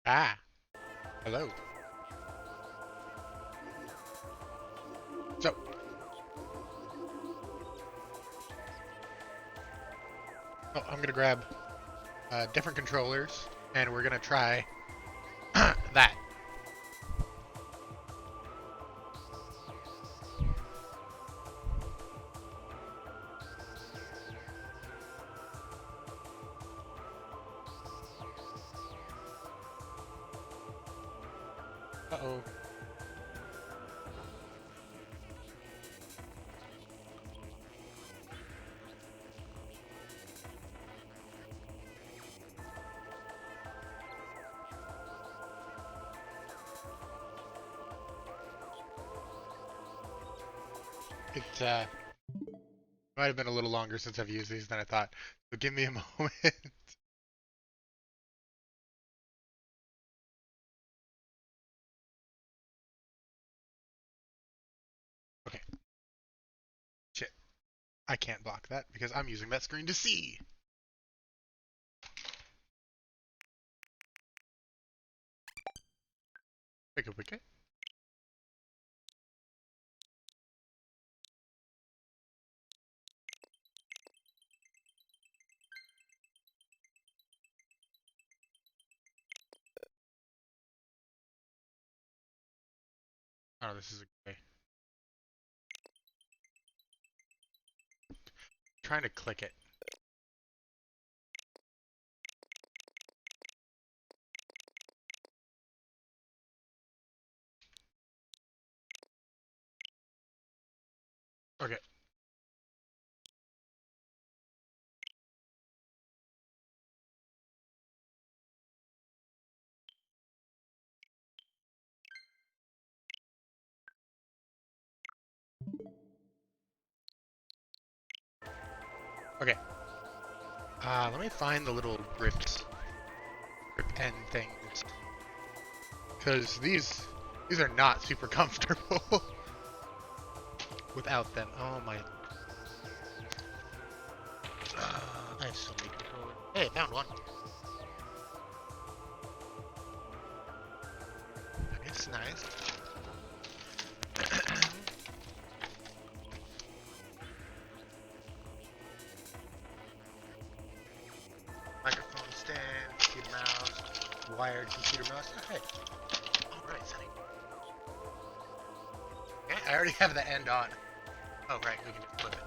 Ah, hello. So, I'm gonna grab different controllers, and we're gonna try that. Uh-oh. It might have been a little longer since I've used these than I thought. So give me a moment. Okay. Shit. I can't block that because I'm using that screen to see. Wicka wicka. Oh, this is okay. Trying to click it. Okay. Okay. Let me find the little grip end things. Because these are not super comfortable without them. Oh my. I have so many controllers. Hey, I found one. It's nice. Microphone stand, computer mouse, wired computer mouse. Okay. Alright, Sonny. Okay, I already have the end on. Oh, right, we can just flip it.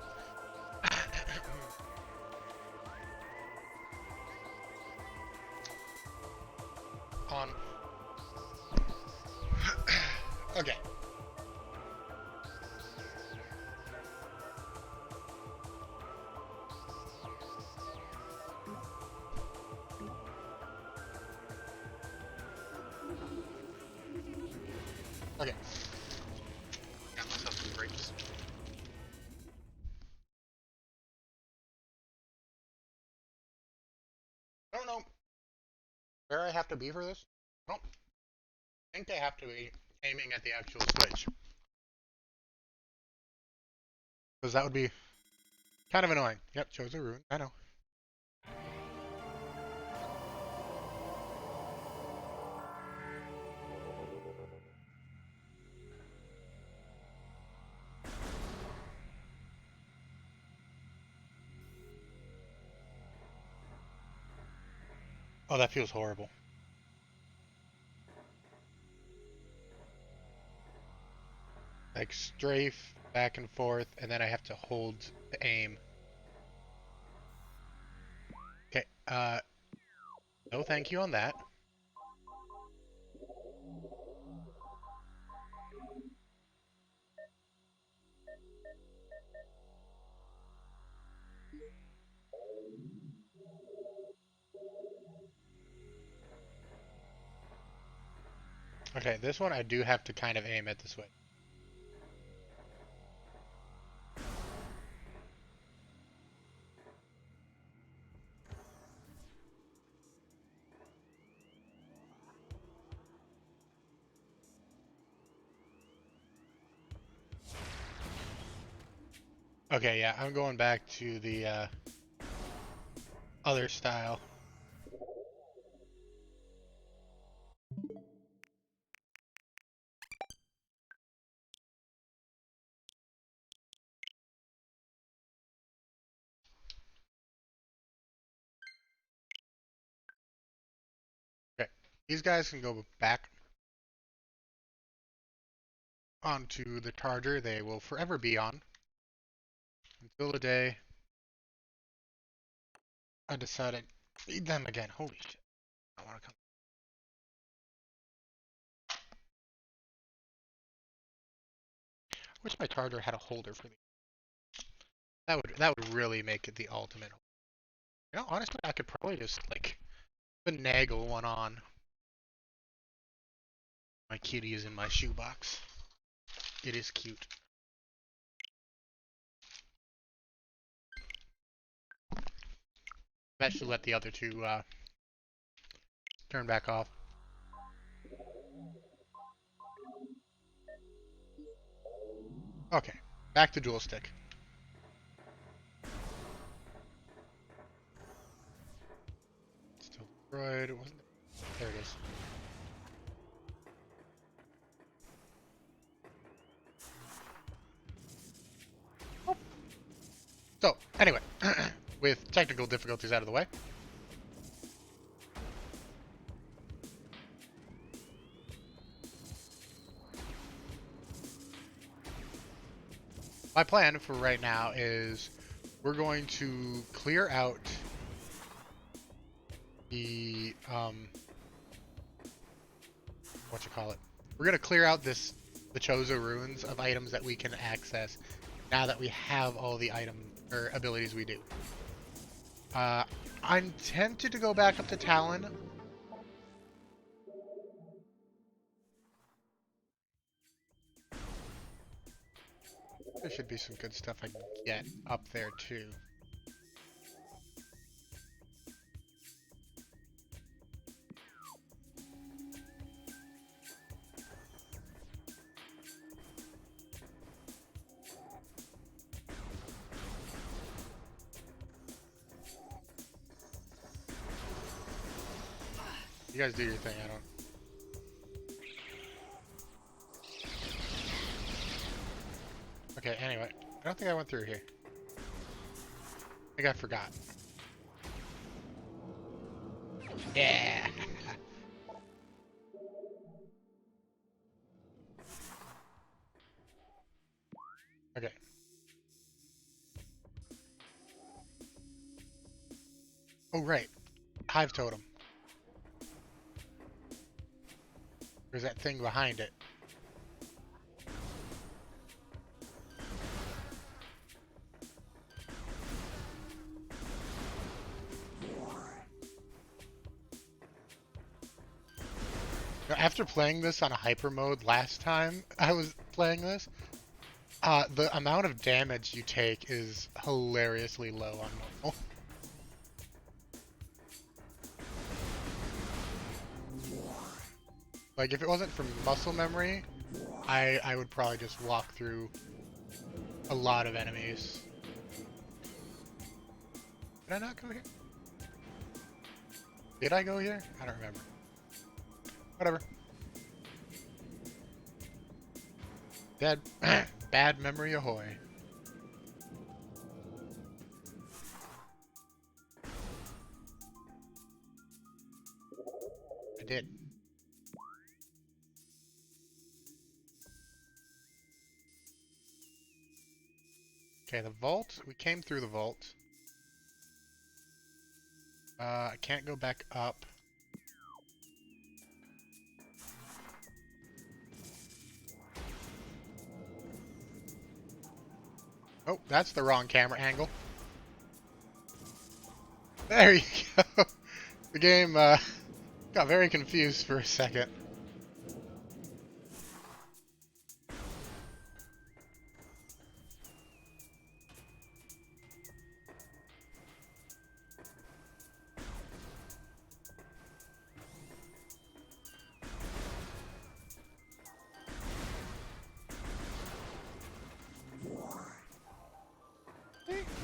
On. Okay. Okay. Got myself some grapes. I don't know where I have to be for this. I don't think I have to be aiming at the actual Switch. Because that would be kind of annoying. Yep, chose a rune. I know. Oh, that feels horrible. Like strafe back and forth, and then I have to hold the aim. Okay, no thank you on that. Okay, this one I do have to kind of aim at the Switch. Okay, yeah, I'm going back to the other style. These guys can go back onto the charger. They will forever be on until the day I decide to feed them again. Holy shit. I want to come. Wish my charger had a holder for these. That would really make it the ultimate. You know, honestly, I could probably just like finagle one on. My kitty is in my shoebox. It is cute. I should let the other two turn back off. Okay, back to dual stick. Still Metroid. Wasn't it? There it is. Oh. So, anyway, with technical difficulties out of the way, my plan for right now is we're going to clear out the we're gonna clear out the Chozo ruins of items that we can access now that we have all the item or abilities we do. I'm tempted to go back up to Talon. There should be some good stuff I can get up there too. You guys do your thing, I don't. Okay, anyway. I don't think I went through here. I think I forgot. Yeah! Okay. Oh, right. Hive totem. There's that thing behind it. Now, after playing this on a hyper mode last time I was playing this, the amount of damage you take is hilariously low on normal. Like, if it wasn't for muscle memory, I would probably just walk through a lot of enemies. Did I not go here? Did I go here? I don't remember. Whatever. Bad memory ahoy. I did. Okay, the vault. We came through the vault. I can't go back up. Oh, that's the wrong camera angle. There you go. The game got very confused for a second.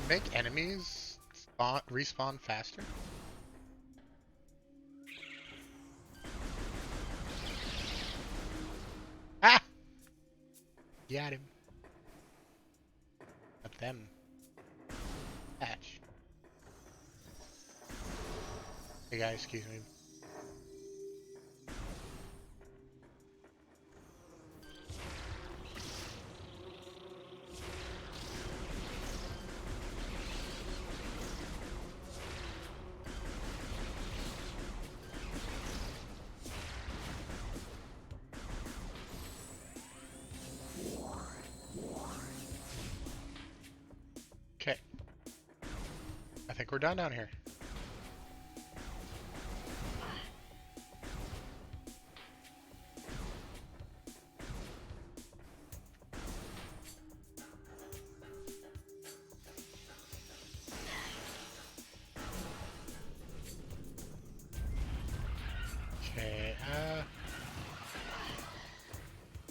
Make enemies respawn faster? Ah! Got him. Not them. Patch. Hey guys, excuse me. think we're done down here. Okay,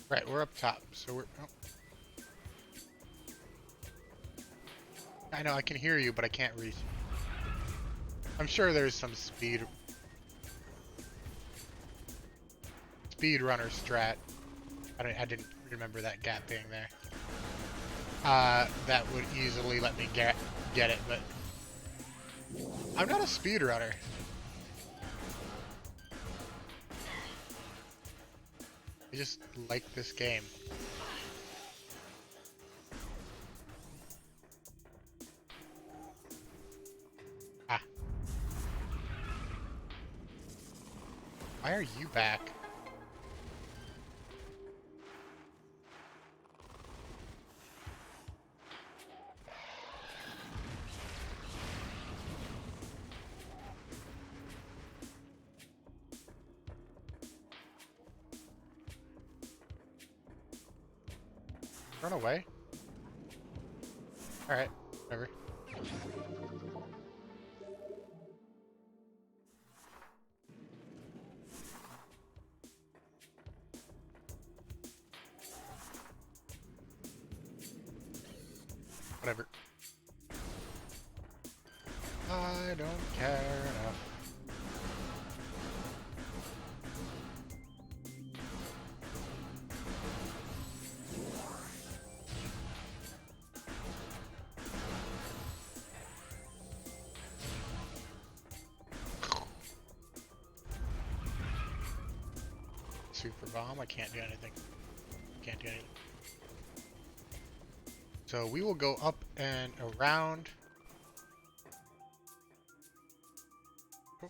right, we're up top, so we're... Oh. I know, I can hear you, but I can't reach. I'm sure there's some speedrunner strat. I didn't remember that gap being there. That would easily let me get it, but I'm not a speedrunner. I just like this game. Ah. Why are you back? Run away? Alright, whatever. Whatever. I don't care enough. Super bomb, I can't do anything. Can't do anything. So we will go up and around. Oh.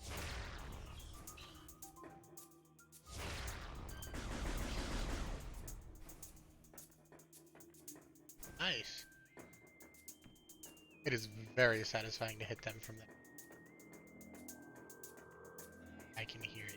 Nice. It is very satisfying to hit them from there. I can hear you.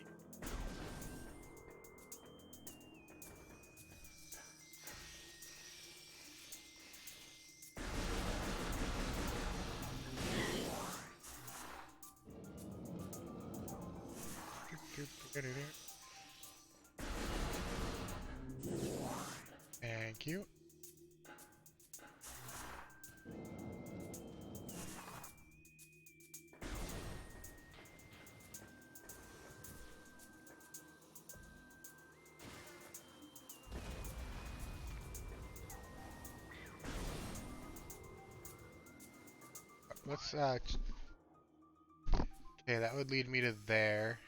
Thank you. Let's okay, that would lead me to there.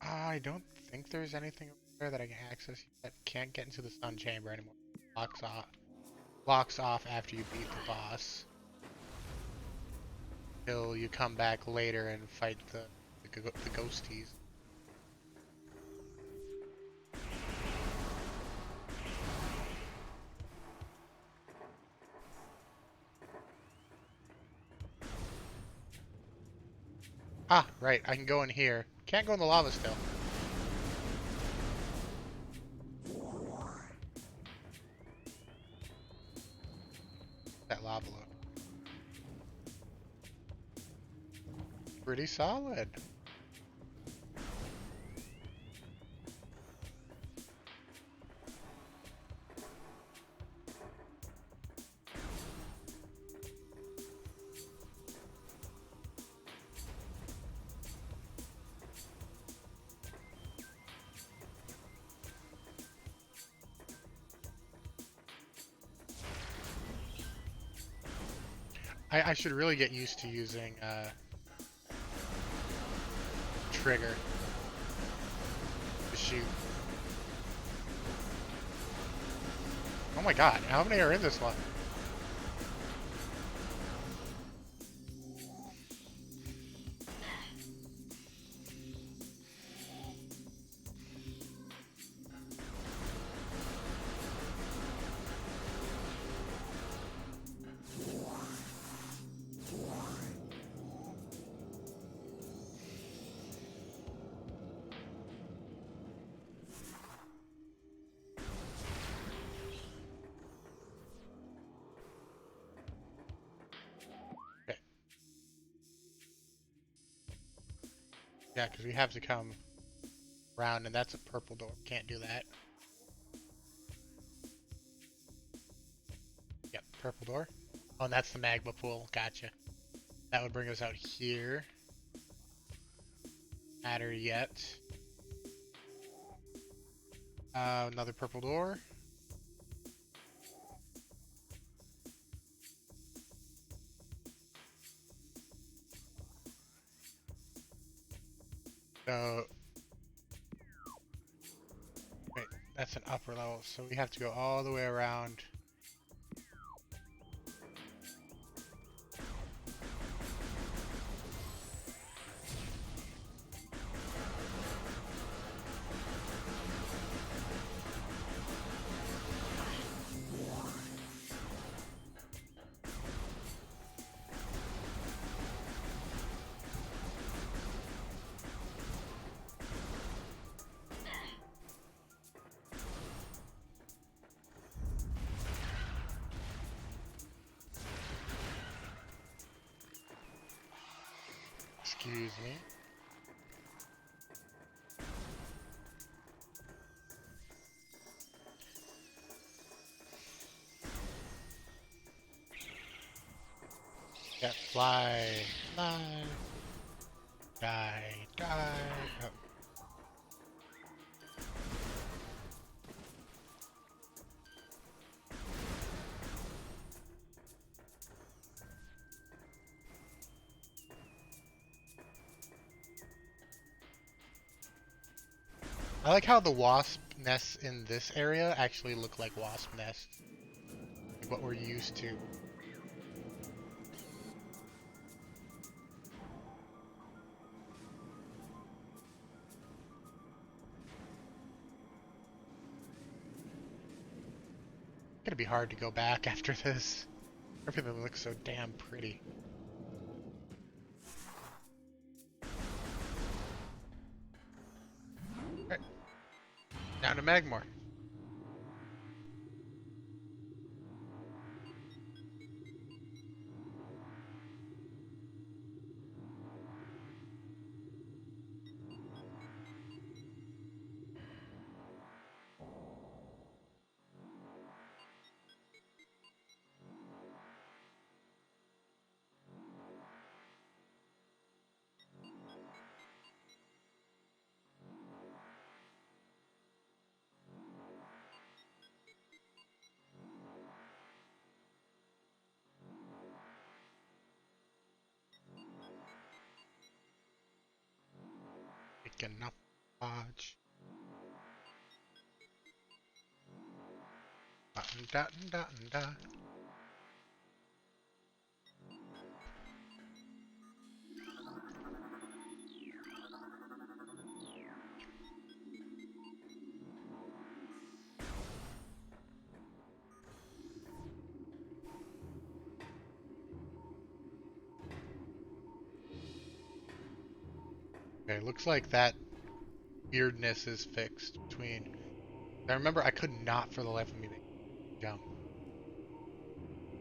I don't think there's anything over there that I can access that can't get into the sun chamber anymore. Blocks off after you beat the boss. Till you come back later and fight the ghosties. Ah, right, I can go in here. Can't go in the lava still. That lava look. Pretty solid. I should really get used to using trigger to shoot. Oh my god, how many are in this one? Yeah, because we have to come around, and that's a purple door. Can't do that. Yep, purple door. Oh, and that's the magma pool. Gotcha. That would bring us out here. Matter yet. Another purple door. So, wait, that's an upper level, so we have to go all the way around. Excuse me. Yeah, fly, fly, die, die. Oh. I like how the wasp nests in this area actually look like wasp nests, like what we're used to. It's gonna be hard to go back after this. Everything looks so damn pretty. Alright, down to Magmore. Picking up dodge. Dun, dun, dun, dun. Okay, looks like that weirdness is fixed between. I remember I could not for the life of me jump.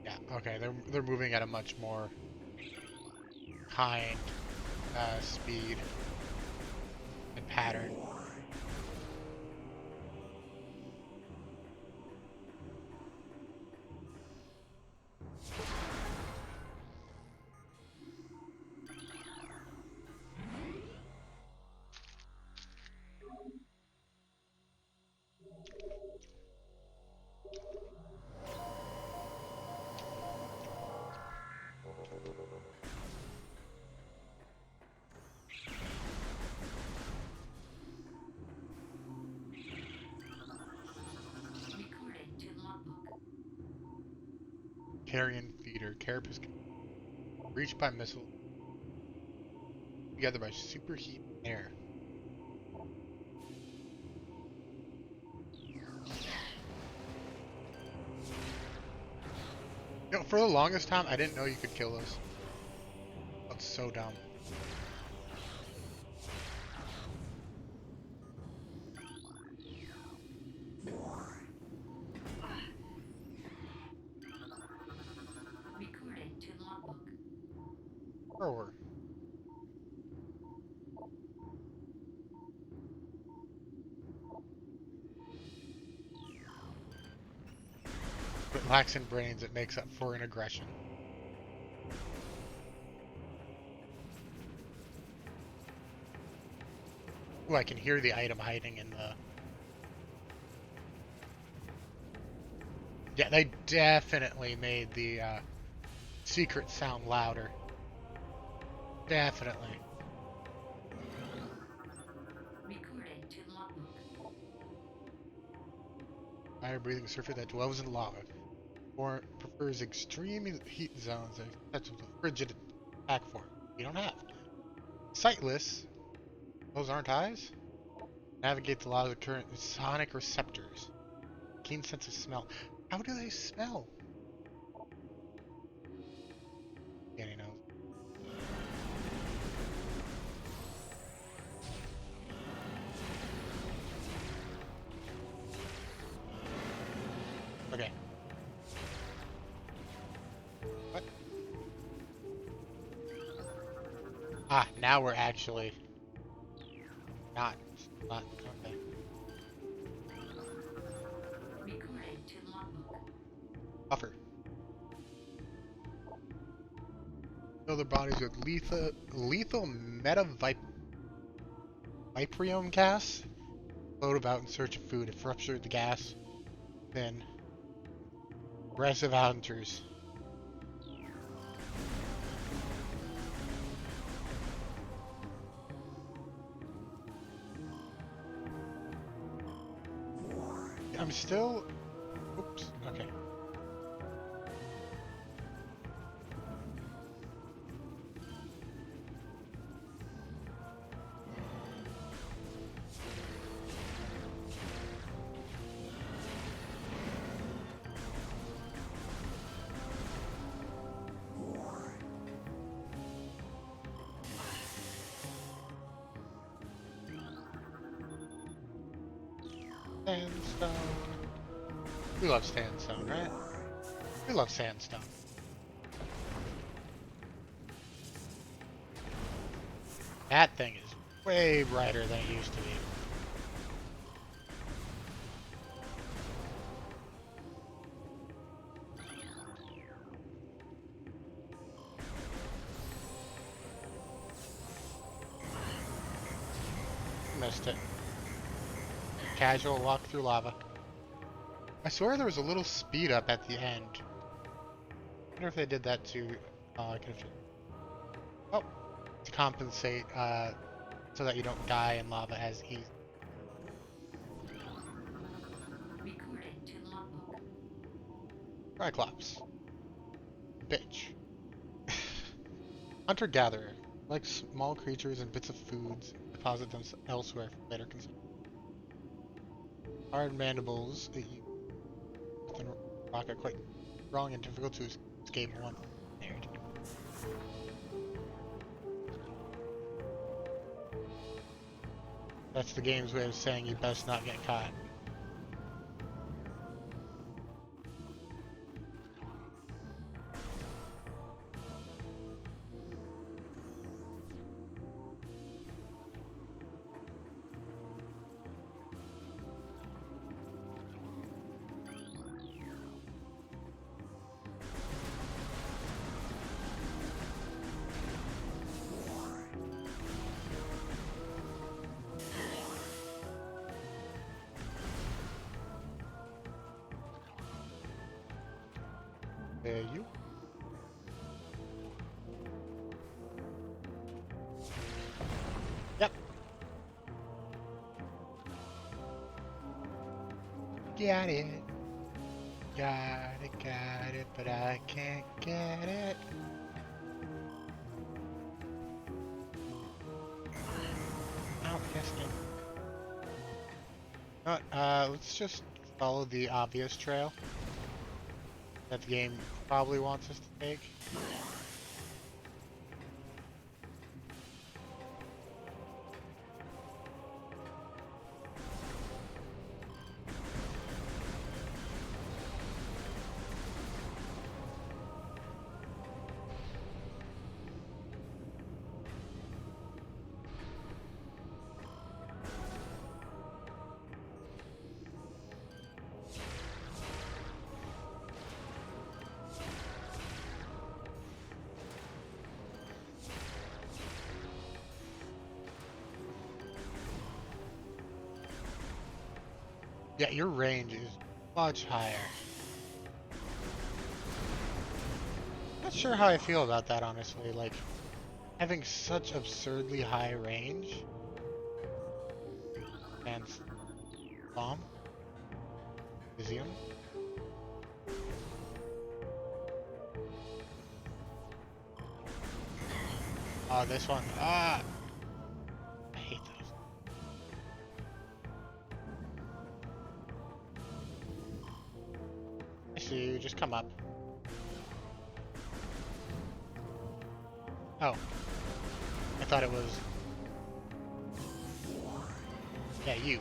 Yeah, okay, they're moving at a much more kind speed and pattern. Carrion feeder. Carapace reached by missile together by superheat air. You know, for the longest time, I didn't know you could kill those. That's so dumb. Forward. lacks in brains, it makes up for in aggression. Ooh, I can hear the item hiding in the... Yeah, they definitely made the secret sound louder. Definitely. Recording to logbook. Fire-breathing surfer that dwells in lava. Or prefers extreme heat zones that are susceptible to frigid attack form. You don't have. Sightless. Those aren't eyes? Navigate the lava's current sonic receptors. Keen sense of smell. How do they smell? Danny knows. Okay. What? Ah, now we're actually not. Not. Okay. Recording to logbook. Buffer. Fill their bodies with lethal viprium gas. Float about in search of food. If ruptured the gas, then aggressive hunters. I'm still. Oops. Okay. Sandstone. We love sandstone, right? We love sandstone. That thing is way brighter than it used to be. Missed it. Casual walk through lava. I swear there was a little speed up at the end. I wonder if they did that to oh, to compensate so that you don't die in lava as easy. Recording to logbook. Triclops. Bitch. Hunter-gatherer. Like small creatures and bits of foods, deposit them elsewhere for later consumption. Hard mandibles that you within rock are quite strong and difficult to escape once snared. That's the game's way of saying you best not get caught. There you. Yep. Got it. Got it, but I can't get it. Oh, yes, let's just follow the obvious trail that the game probably wants us to take. Yeah, your range is much higher. Not sure how I feel about that, honestly. Like, having such absurdly high range and bomb, museum. Oh, this one. Ah, I hate those. I see you. Just come up. Oh, I thought it was. Yeah, you.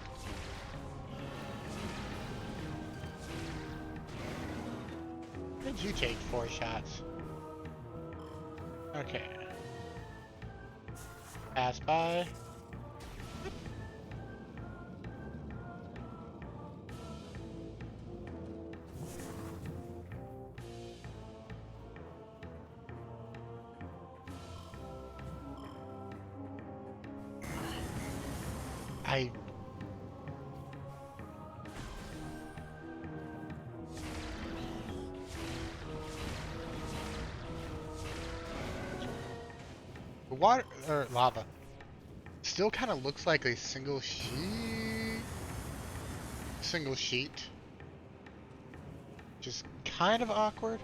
Did you take 4 shots? Okay. Pass by. I. The water or lava still kind of looks like a single sheet, which is kind of awkward.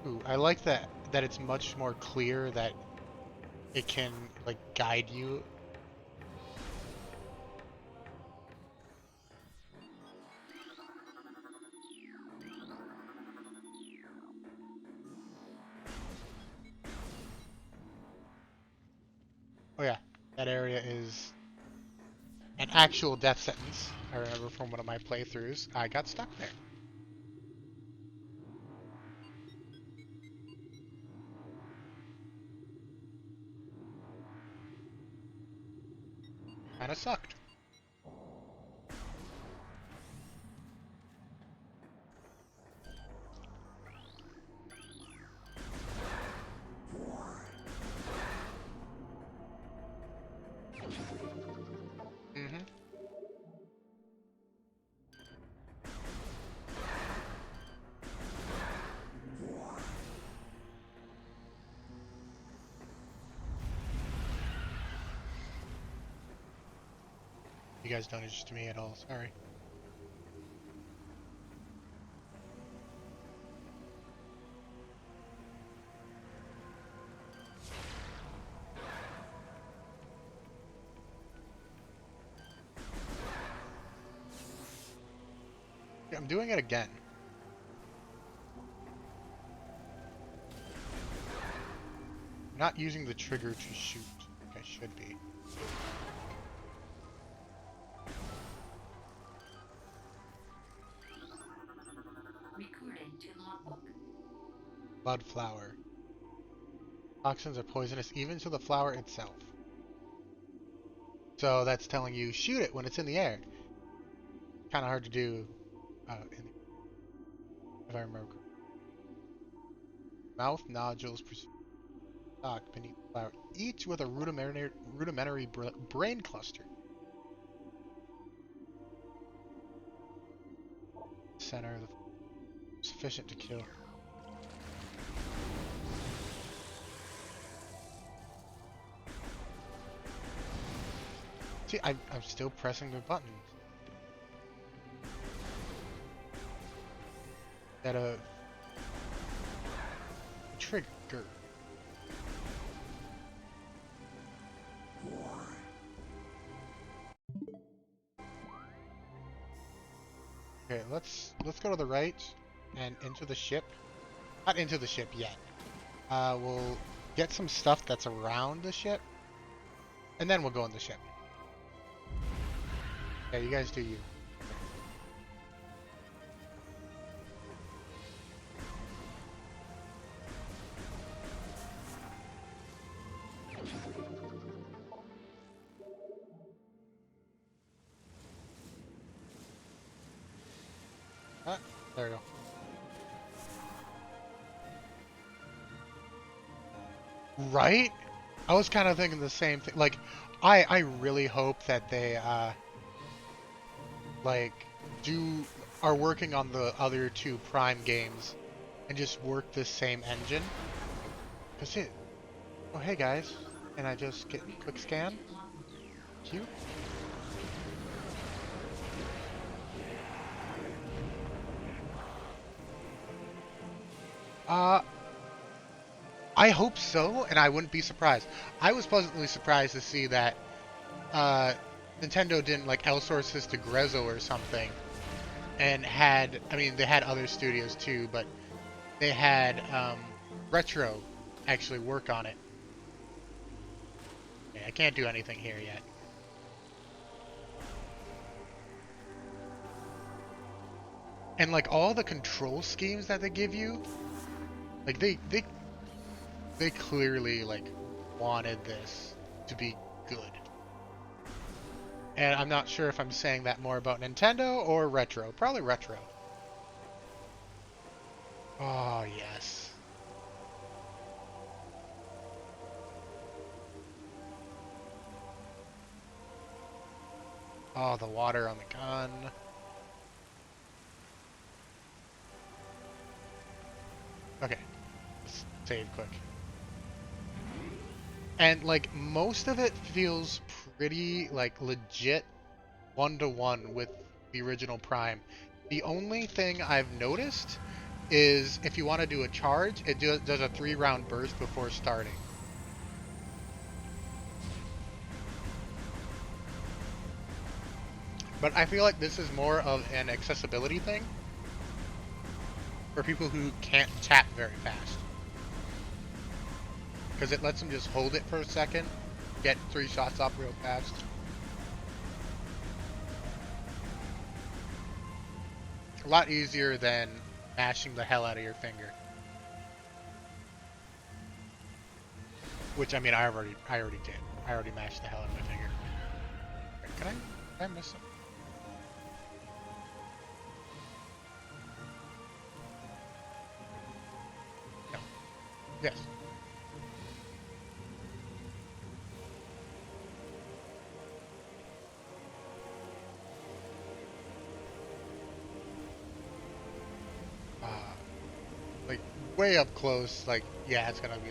Ooh, I like that it's much more clear that it can like guide you. Oh yeah, that area is an actual death sentence. I remember from one of my playthroughs, I got stuck there. Kinda sucked. Mm-hmm. You guys don't interest me at all, sorry. Yeah, I'm doing it again. I'm not using the trigger to shoot, like I should be. Recording to logbook. Blood flower. Toxins are poisonous even to the flower itself. So that's telling you shoot it when it's in the air. Kind of hard to do, if I remember. Mouth nodules stock beneath the flower, each with a rudimentary brain cluster. Center of the sufficient to kill. See, I'm still pressing the buttons. That trigger. Okay, let's go to the right and into the ship. Not into the ship yet. We'll get some stuff that's around the ship, and then we'll go in the ship. Yeah, you guys do you. Ah, there we go. Right? I was kind of thinking the same thing. Like, I really hope that they like are working on the other two Prime games and just work this same engine. Cause it. Oh hey guys, can I just get a quick Recording scan? to logbook. Cute. Uh, I hope so, and I wouldn't be surprised. I was pleasantly surprised to see that uh, Nintendo didn't like outsource this to Grezzo or something, and had I mean they had other studios too, but they had Retro actually work on it. Okay, I can't do anything here yet. And like all the control schemes that they give you, like they clearly like wanted this to be good. And I'm not sure if I'm saying that more about Nintendo or Retro. Probably Retro. Oh, yes. Oh, the water on the gun. Okay, let's save quick. And like most of it feels pretty like legit one-to-one with the original Prime. The only thing I've noticed is if you want to do a charge, it does a 3-round burst before starting. But I feel like this is more of an accessibility thing for people who can't tap very fast. Because it lets them just hold it for a second, get 3 shots off real fast. A lot easier than mashing the hell out of your finger. Which I mean, I already did. I already mashed the hell out of my finger. Can I miss some? No. Yes. Uh, like way up close, like yeah, it's gonna be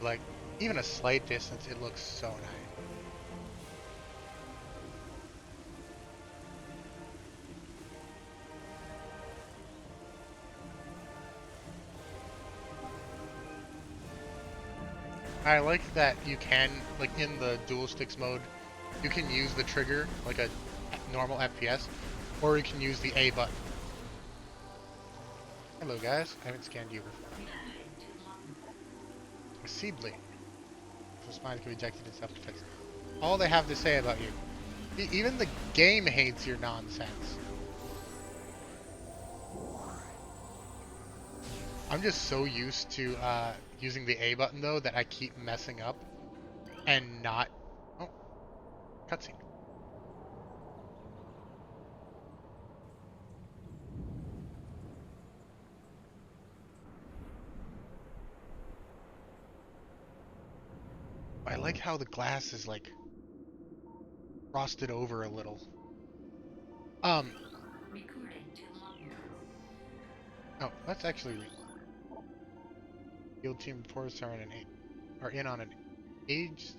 like even a slight distance, it looks so nice. I like that you can like in the dual sticks mode, you can use the trigger like a normal FPS, or you can use the A button. Hello guys, I haven't scanned you before. Recording to logbook. A Seedly. Response can be ejected in self-defense. All they have to say about you. Even the game hates your nonsense. I'm just so used to using the A button though that I keep messing up and not. Oh, cutscene. I like how the glass is like frosted over a little. Um. Recording to logbook. Oh, let's actually. Field team reports are in on an age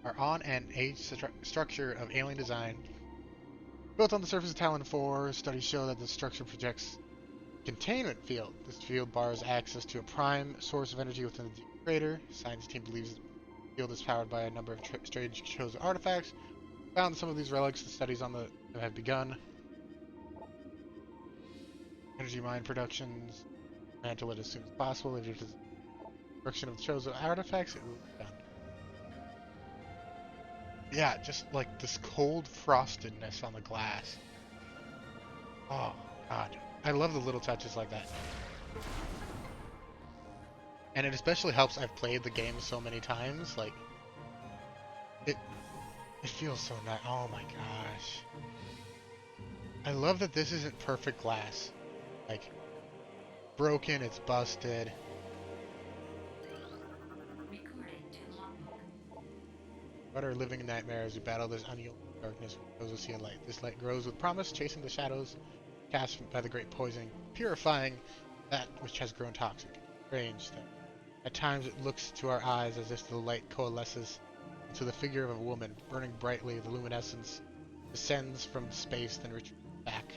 are on an age structure of alien design built on the surface of Talon 4. Studies show that the structure projects containment field. This field bars access to a prime source of energy within the crater. Science team believes the field is powered by a number of strange chosen artifacts. Found some of these relics. The studies on them have begun. Energy mine productions. Mantle it as soon as possible. Due to the destruction of the chosen artifacts, it will be done. Yeah, just like this cold frostedness on the glass. Oh, God. I love the little touches like that. And it especially helps I've played the game so many times. Like, it it feels so nice. Oh my gosh. I love that this isn't perfect glass. Like, broken, it's busted. Recording to logbook. What our living nightmare as we battle this unyielding darkness with those who see a light. This light grows with promise, chasing the shadows cast by the great poison, purifying that which has grown toxic. Strange, though. At times it looks to our eyes as if the light coalesces into the figure of a woman, burning brightly. The luminescence descends from space, then retreats back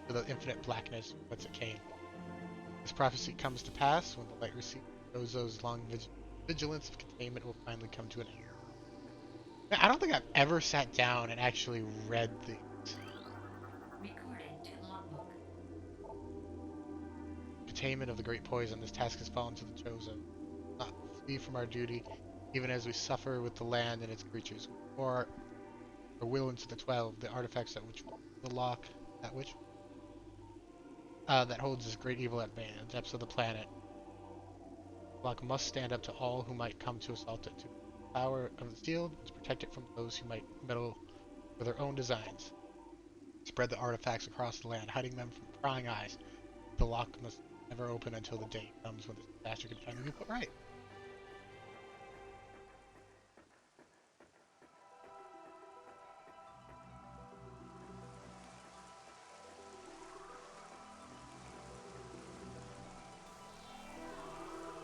to the infinite blackness whence it came. This prophecy comes to pass when the light recedes. Ozo's long vigilance of containment will finally come to an end. Man, I don't think I've ever sat down and actually read these. Recording to logbook. Containment of the great poison. This task has fallen to the chosen. Not flee from our duty, even as we suffer with the land and its creatures. Or our will into the 12, the artifacts that which the lock, that which that holds this great evil at bay, in the depths of the planet. The lock must stand up to all who might come to assault it. To the power of the steel to protect it from those who might meddle with their own designs. Spread the artifacts across the land, hiding them from prying eyes. The lock must never open until the day comes when this disaster can finally be put right.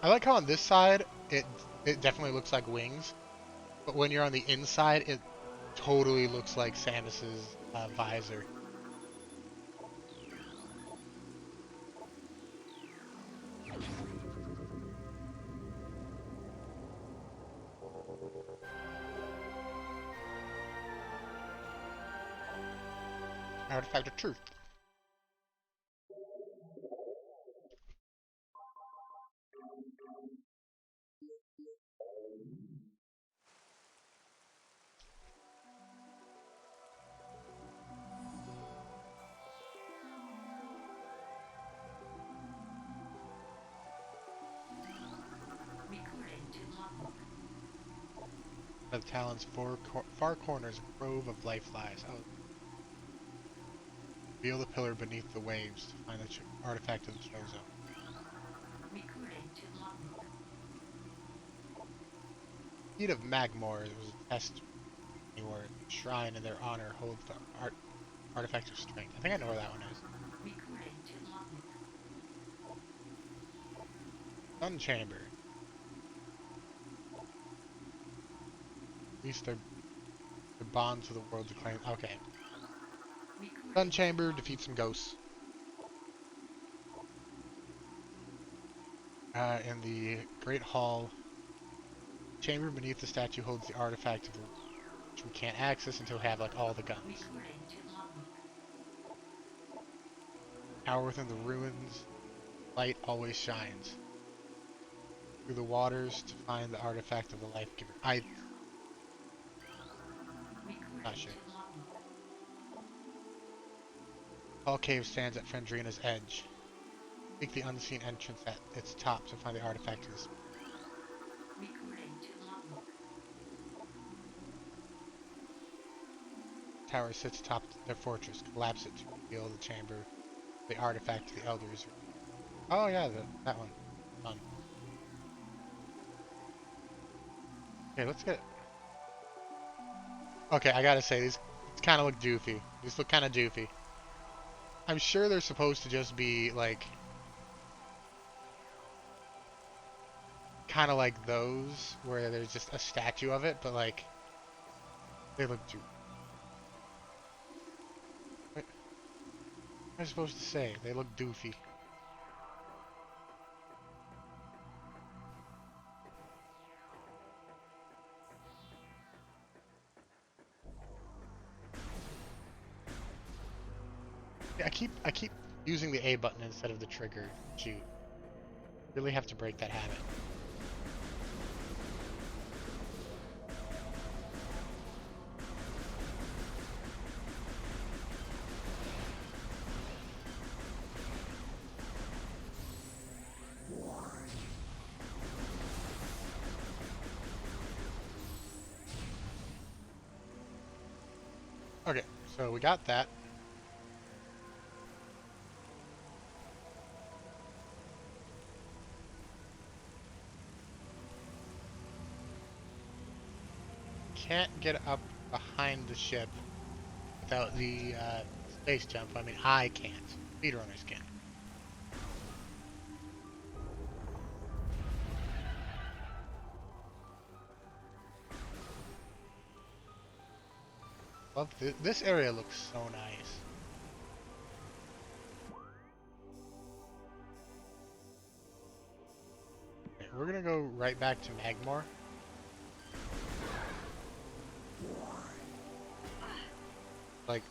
I like how on this side it definitely looks like wings, but when you're on the inside, it totally looks like Samus's visor. Artifact of truth. Recording to logbook. The talon's far corners, a grove of life lies. Oh, feel the pillar beneath the waves to find the artifact of the Chozo. Recording to logbook. Seed of Magmore was a test anywhere. Shrine in their honor holds the artifact of strength. I think I know where that one is. Recording to logbook. Sun Chamber. At least their bond to the world declares. Okay. Recording Sun Chamber defeats some ghosts. In the Great Hall, chamber beneath the statue holds the artifact of the which we can't access until we have like all the guns. Recording to logbook. Tower within the ruins, light always shines. Through the waters to find the artifact of the life giver. I'm Recording not sure. to logbook. Hall Cave stands at Fendrina's edge. Seek the unseen entrance at its top to find the artifact of the Recording to logbook. tower sits atop their fortress. Collapse it to reveal the chamber, the artifact of the elders. Oh yeah, that one. Done. Okay, let's get. Okay, I gotta say these kind of look doofy. These look kind of doofy. I'm sure they're supposed to just be like, kind of like those where there's just a statue of it, but like, they look doofy. What am I supposed to say? They look doofy. Yeah, I keep using the A button instead of the trigger. Shoot. Really have to break that habit. Okay, so we got that. can't get up behind the ship without the space jump. I mean, I can't. Speedrunners can. Love this area looks so nice. Okay, we're gonna go right back to Magmore. Like,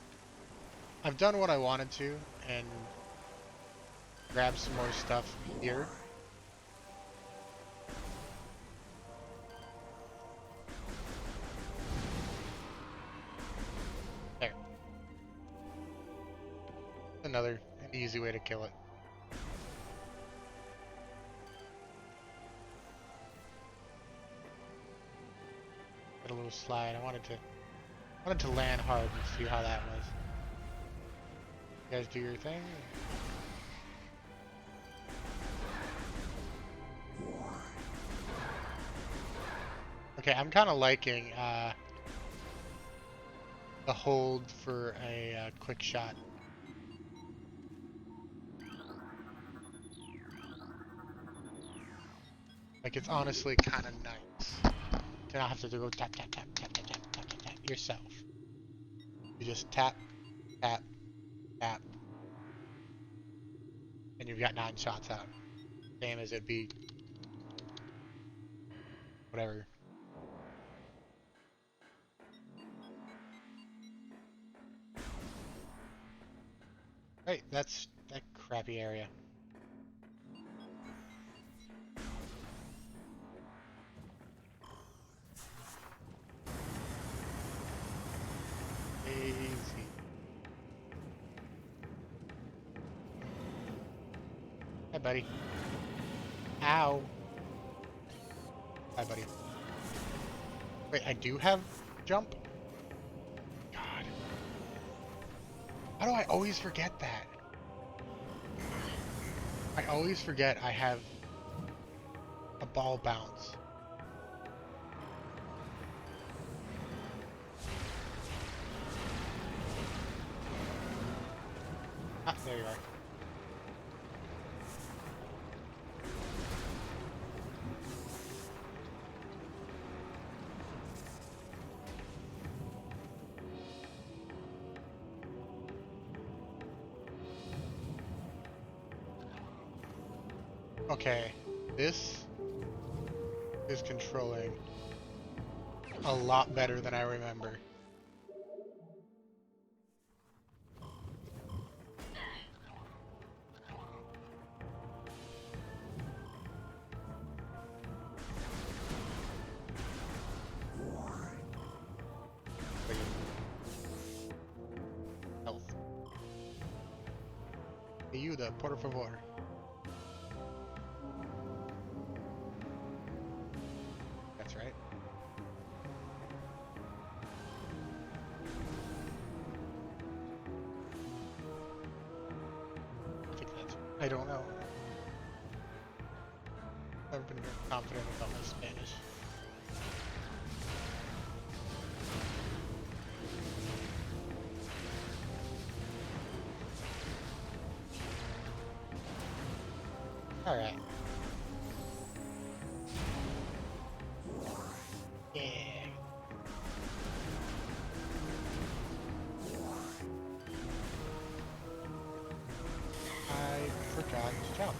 I've done what I wanted to and grab some more stuff here. There. An easy way to kill it. Get a little slide. I wanted to land hard and see how that was. You guys do your thing. Okay, I'm kind of liking the hold for a quick shot. Like, it's honestly kind of nice to not have to go tap tap tap tap tap tap tap tap tap yourself. You just tap tap tap, and you've got 9 shots out. Same as it'd be whatever. Right, that's that crappy area. Easy. Hi, buddy. Ow. Hi, buddy. Wait, I do have jump? God. How do I always forget that? I always forget I have a ball bounce. Ah, there you are. Okay, this is controlling a lot better than I remember. Health. Ayuda, por favor. That's right. I think that's. I don't know. I've never been very confident about my Spanish. Alright. Yeah. I forgot to jump.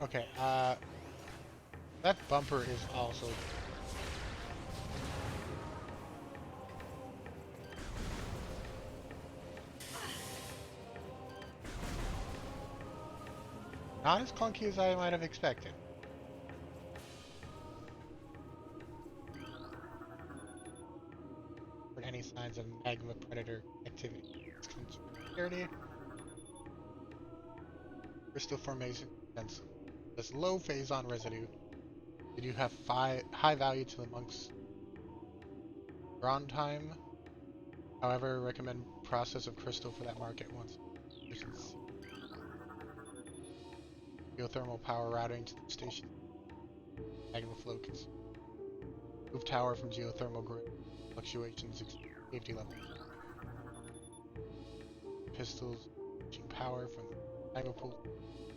Okay, that bumper is also. Not as clunky as I might have expected. For any signs of magma predator activity. Security. Crystal formation and this low phase-on residue. Did you have high value to the monk's drawn time? However, recommend process of crystal for that market once. Geothermal power routing to the station. Magma flow can move tower from geothermal grid. Fluctuations exceed safety level. Pistols reaching power from magma pool.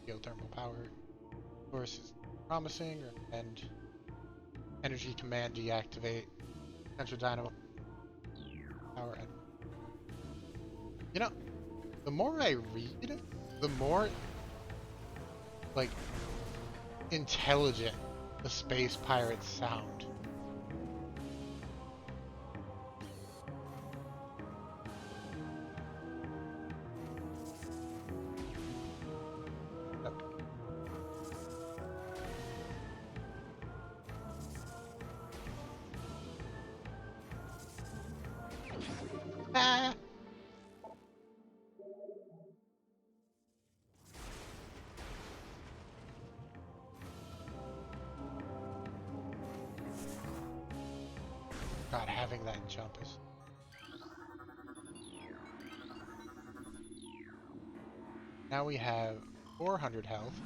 Geothermal power sources promising, and energy command deactivate. Central dynamo power. You know, the more I read, the more like intelligent the space pirates sound. Ah! God, having that jump is. Now we have 400 health.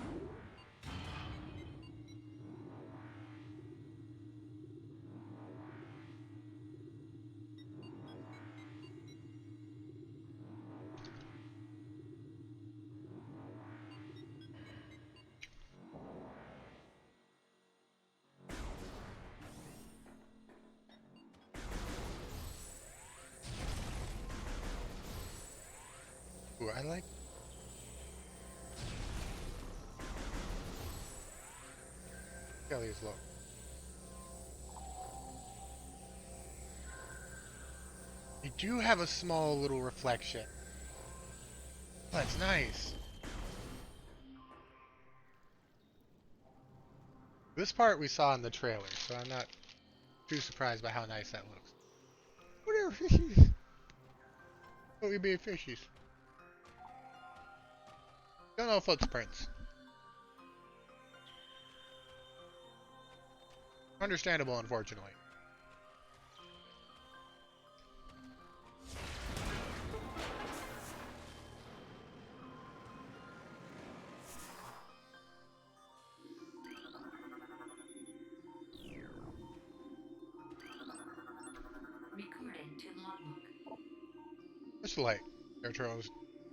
Ooh, I like. Kelly is low. They do have a small little reflection. That's nice. This part we saw in the trailer, so I'm not too surprised by how nice that looks. What are fishies? What we be fishies? Don't know footprints. Understandable, unfortunately. Recording to logbook. Just like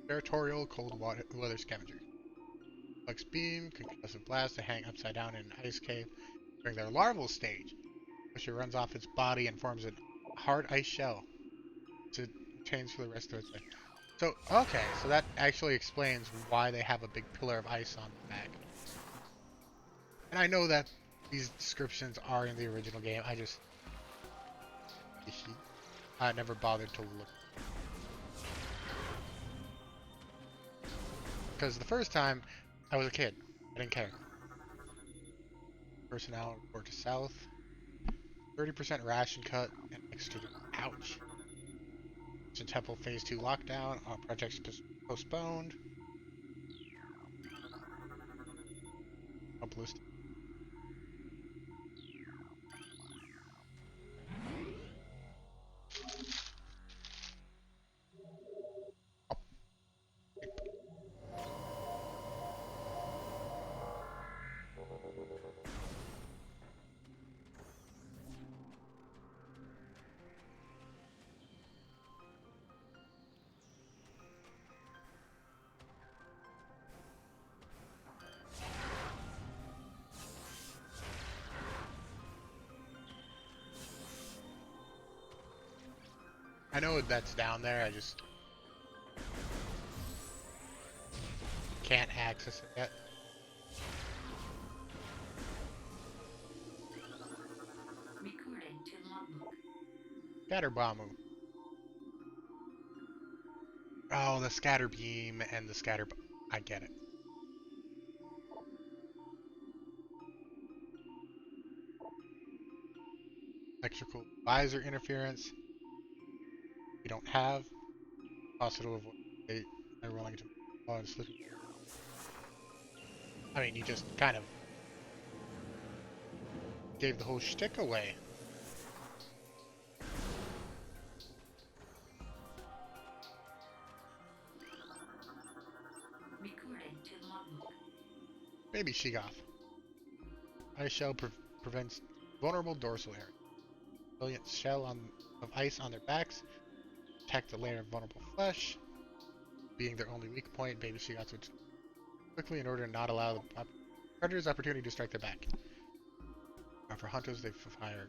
territorial cold weather scavenger. Flux beam, concussive blast to hang upside down in an ice cave during their larval stage, which it runs off its body and forms a hard ice shell to change for the rest of its life. So, okay, so that actually explains why they have a big pillar of ice on the back. And I know that these descriptions are in the original game, I never bothered to look. Because the first time, I was a kid. I didn't care. Personnel report to south. 30% ration cut and extra. Ouch. Temple Phase 2 lockdown. All projects postponed. Up list. I know that's down there, I just can't access it yet. Recording to logbook. Scatter bomb. Oh, the scatter beam and the scatter. I get it. Electrical visor interference. We don't have. Possible avoid. They're willing to. I mean, you just kind of gave the whole shtick away. Recording to logbook. Sheegoth. Ice shell prevents vulnerable dorsal area. Brilliant shell of ice on their backs. Protect the layer of vulnerable flesh. Being their only weak point, baby Sheegoths would quickly in order to not allow the predator's opportunity to strike their back. For hunters, they fire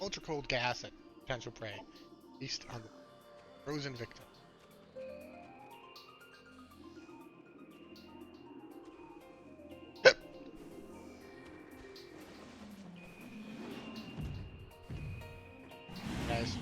ultra cold gas at potential prey. Feast on the frozen victim. Guys.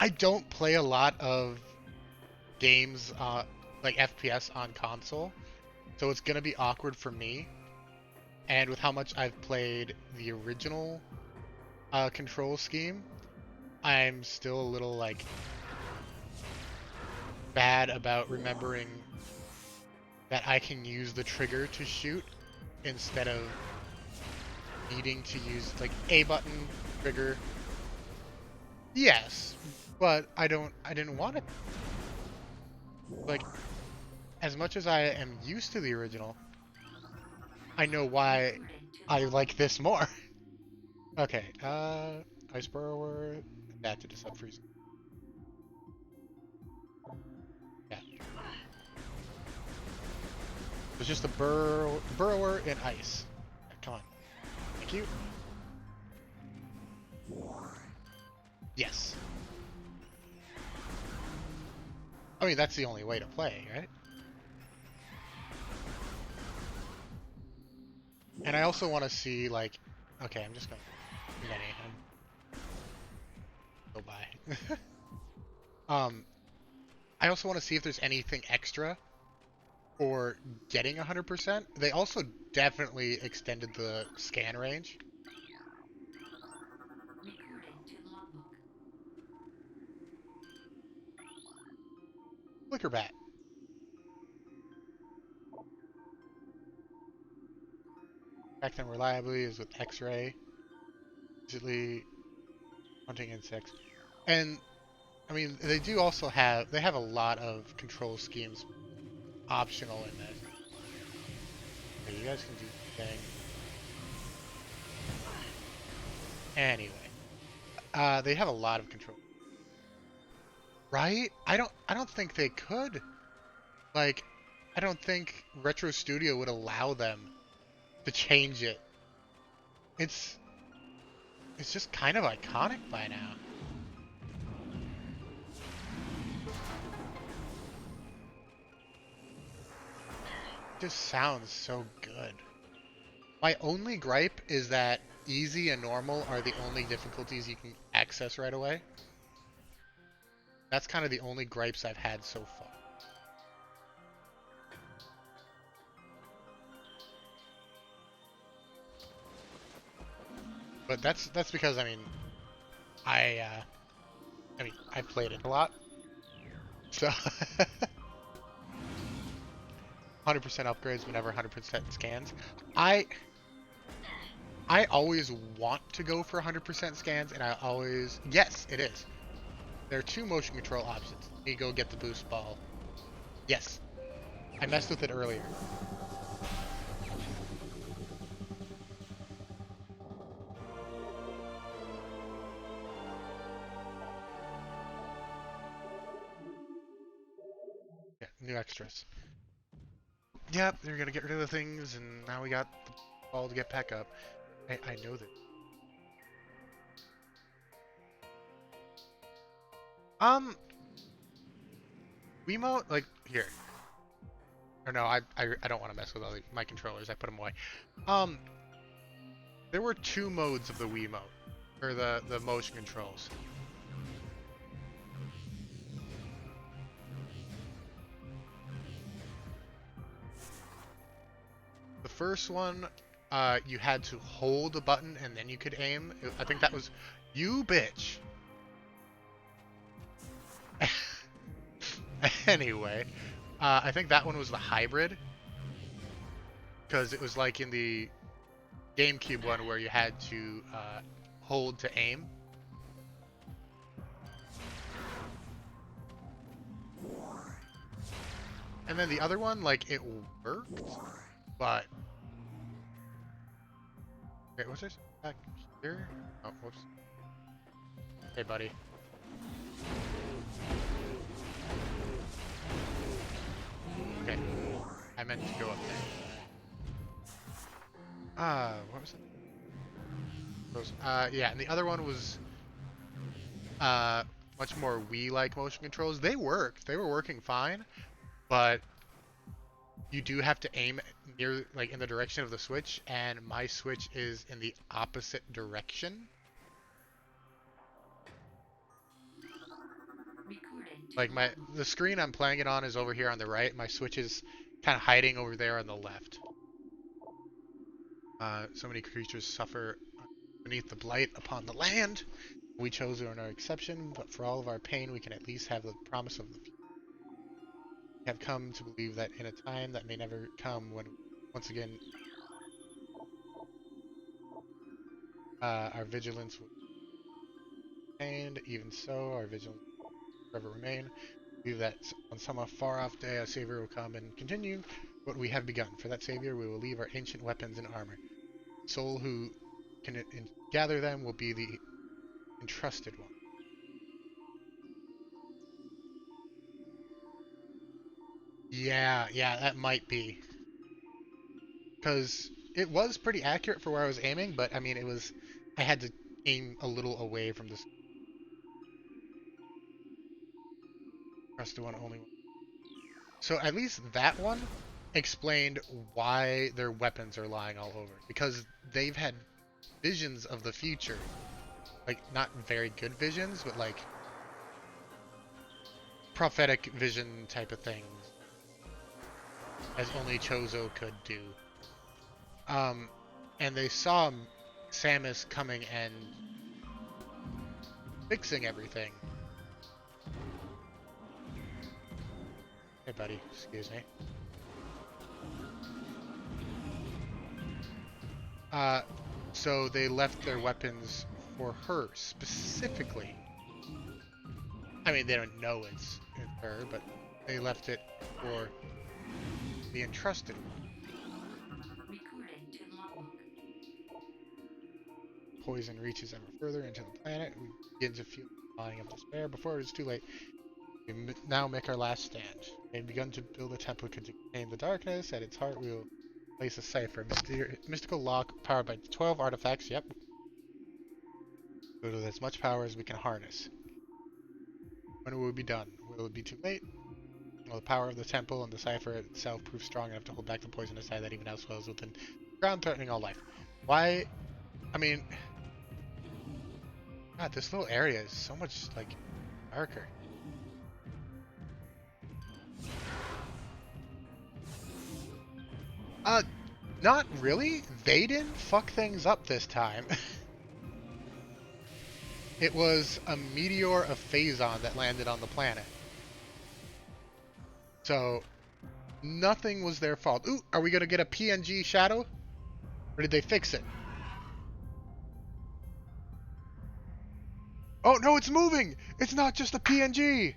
I don't play a lot of games like FPS on console, so it's gonna be awkward for me. And with how much I've played the original control scheme, I'm still a little like bad about remembering that I can use the trigger to shoot instead of needing to use like A button trigger. Yes, but I didn't want it. Like, as much as I am used to the original, I know why I like this more. Okay, Ice Burrower, adapted to sub-freeze. Yeah. It's just a burrower in ice. Yeah, come on. Thank you. Yes. I mean, that's the only way to play, right? And I also want to see, like, okay, I'm just gonna go by. I also want to see if there's anything extra for getting 100%. They also definitely extended the scan range. Recording to logbook. Flicker bat. Track them reliably is with X-ray. Usually hunting insects. And I mean, they have a lot of control schemes optional in this. Okay, you guys can do the thing. Anyway, they have a lot of control. Right? I don't think they could. Like, I don't think Retro Studio would allow them to change it. It's it's just kind of iconic by now. It just sounds so good. My only gripe is that easy and normal are the only difficulties you can access right away. That's kind of the only gripes I've had so far. But that's because I I've played it a lot. So 100% upgrades whenever 100% scans. I I always want to go for 100% scans, and I always yes, it is. There are two motion control options. Let me go get the boost ball. Yes, I messed with it earlier. Yeah, new extras. Yep, they're gonna get rid of the things, and now we got the ball to get back up. I know that. Um, Wiimote, like here. Or no, I don't want to mess with all my controllers. I put them away. Um, there were two modes of the Wiimote, or the motion controls. The first one, you had to hold a button and then you could aim. I think that was you bitch. Anyway, I think that one was the hybrid because it was like in the GameCube one where you had to hold to aim. And then the other one, like, it worked, but... Wait, what's this? Back here? Oh, whoops. Hey, buddy. Okay. I meant to go up there. What was it? Yeah, and the other one was, much more Wii-like motion controls. They worked. They were working fine, but you do have to aim near, like, in the direction of the Switch, and my Switch is in the opposite direction. Recording to Like, the screen I'm playing it on is over here on the right. My Switch is kind of hiding over there on the left. So many creatures suffer beneath the blight upon the land. We chose are no exception, but for all of our pain, we can at least have the promise of the future. We have come to believe that in a time that may never come, when once again our vigilance will be maintained. Even so, our vigilance will forever remain. We believe that on some far off day, a Savior will come and continue what we have begun. For that Savior, we will leave our ancient weapons and armor. The soul who can gather them will be the entrusted one. Yeah, that might be. Because it was pretty accurate for where I was aiming, but I mean, I had to aim a little away from this. Press the one only one. So at least that one explained why their weapons are lying all over. Because they've had visions of the future. Like, not very good visions, but like prophetic vision type of things. As only Chozo could do. Um, and they saw Samus coming and fixing everything. Hey, buddy, excuse me. So they left their weapons for her specifically. I mean, they don't know it's her, but they left it for the entrusted one. recording to logbook. Poison reaches ever further into the planet. We begin to feel the gnawing of despair. Before it is too late, we now make our last stand. We have begun to build a temple to contain the darkness. At its heart, we will place a cipher, mystical lock powered by 12 artifacts. Yep. With as much power as we can harness. When will we be done? Will it be too late? Will the power of the temple and the cipher itself prove strong enough to hold back the poisonous tide that even now swells within the ground, threatening all life? Why? I mean, God, this little area is so much, like, darker. Uh, Not really. They didn't fuck things up this time. It was a meteor of Phazon that landed on the planet. So, nothing was their fault. Ooh, are we gonna get a PNG shadow? Or did they fix it? Oh no, it's moving! It's not just a PNG!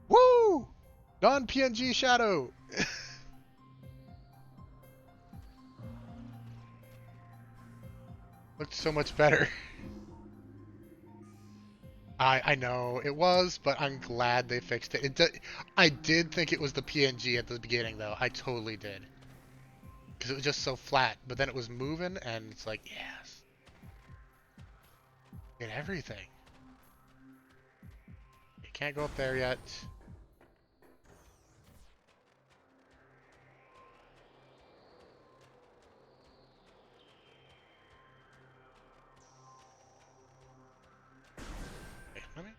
Woo! Non-PNG shadow! Looked so much better. I know it was, but I'm glad they fixed it. I did think it was the PNG at the beginning, though. I totally did. Because it was just so flat, but then it was moving, and it's like, yes. Get everything. You can't go up there yet. Wait, let me...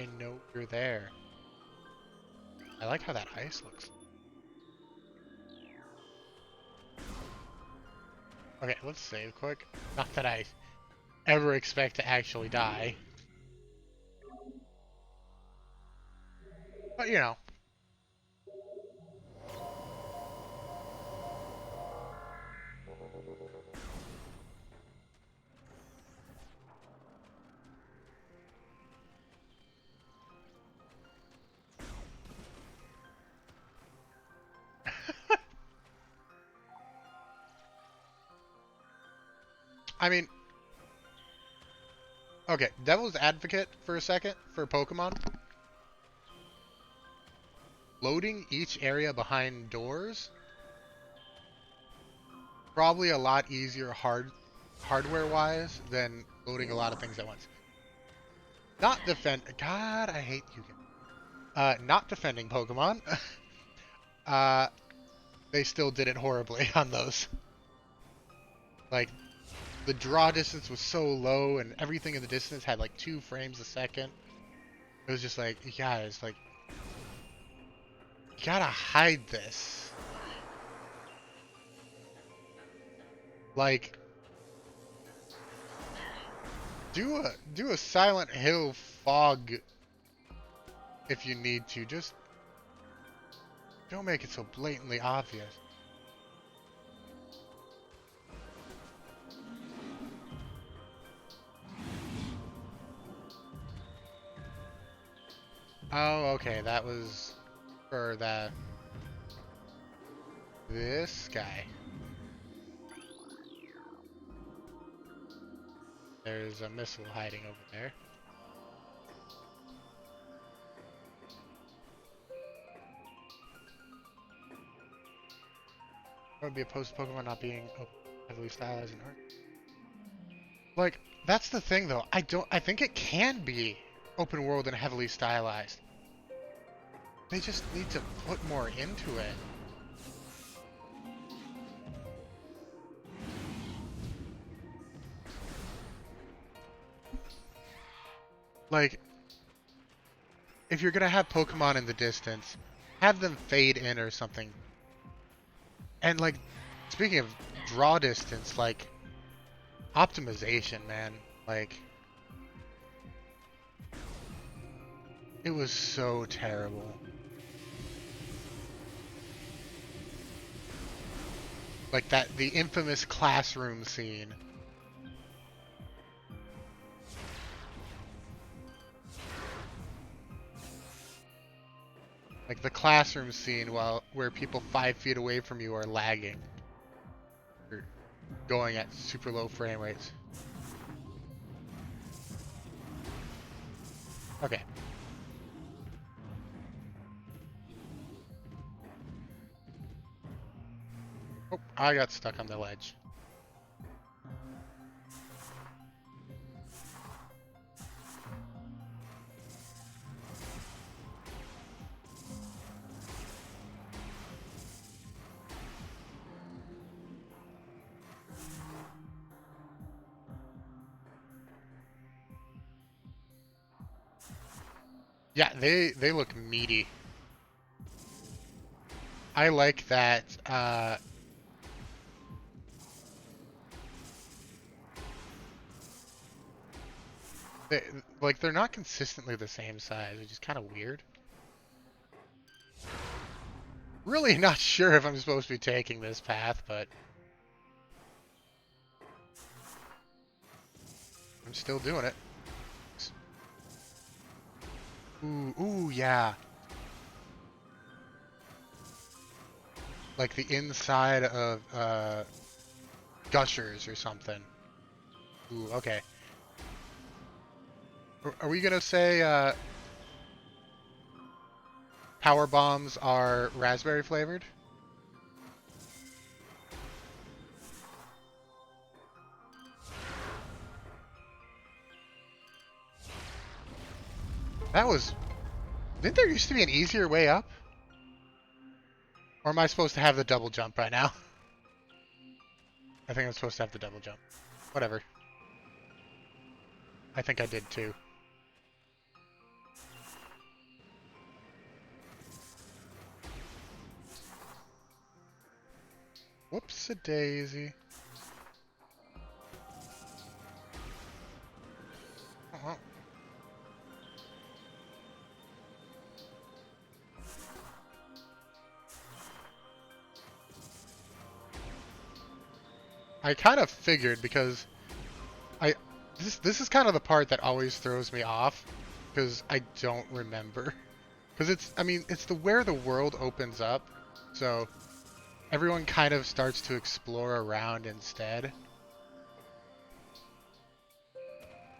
I know you're there. I like how that ice looks. Okay, let's save quick. Not that I ever expect to actually die. But, you know. I mean, okay, devil's advocate for a second for Pokemon. Loading each area behind doors, probably a lot easier hardware-wise than loading a lot of things at once. Not defend. God, I hate you. Not defending Pokemon. uh, they still did it horribly on those. Like, the draw distance was so low, and everything in the distance had like 2 frames a second. It was just like, you guys, like, you gotta hide this. Like, do a Silent Hill fog if you need to. Just don't make it so blatantly obvious. Oh, okay, that was for this guy. There's a missile hiding over there. What would be opposed to Pokemon not being heavily stylized in art? Like, that's the thing though. I think it can be open world and heavily stylized. They just need to put more into it. Like, if you're gonna have Pokemon in the distance, have them fade in or something. And like, speaking of draw distance, like, optimization, man. Like, it was so terrible. Like the infamous classroom scene. Like the classroom scene where people 5 feet away from you are lagging. Or going at super low frame rates. Okay. Oh, I got stuck on the ledge. Yeah, they look meaty. I like that they, like they're not consistently the same size, which is kind of weird. Really not sure if I'm supposed to be taking this path, but I'm still doing it. Ooh, yeah. Like the inside of gushers or something. Ooh, okay. Are we gonna say power bombs are raspberry flavored? That was... Didn't there used to be an easier way up? Or am I supposed to have the double jump right now? I think I'm supposed to have the double jump. Whatever. I think I did too. Whoops-a-daisy. Uh-huh. I kind of figured because this is kind of the part that always throws me off because I don't remember. Because it's the where the world opens up, so everyone kind of starts to explore around instead.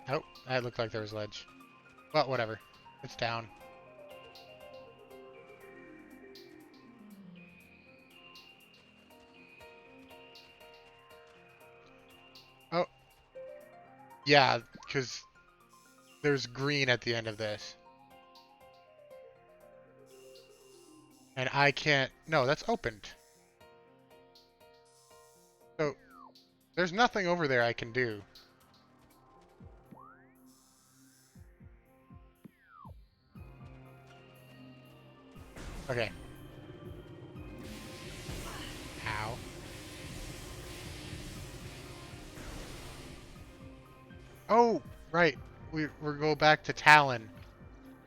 Oh, that looked like there was ledge. Well, whatever. It's down. Oh, yeah, because there's green at the end of this. And I can't... No, that's opened. So, there's nothing over there I can do. Okay. Ow. Oh, right. We go back to Talon.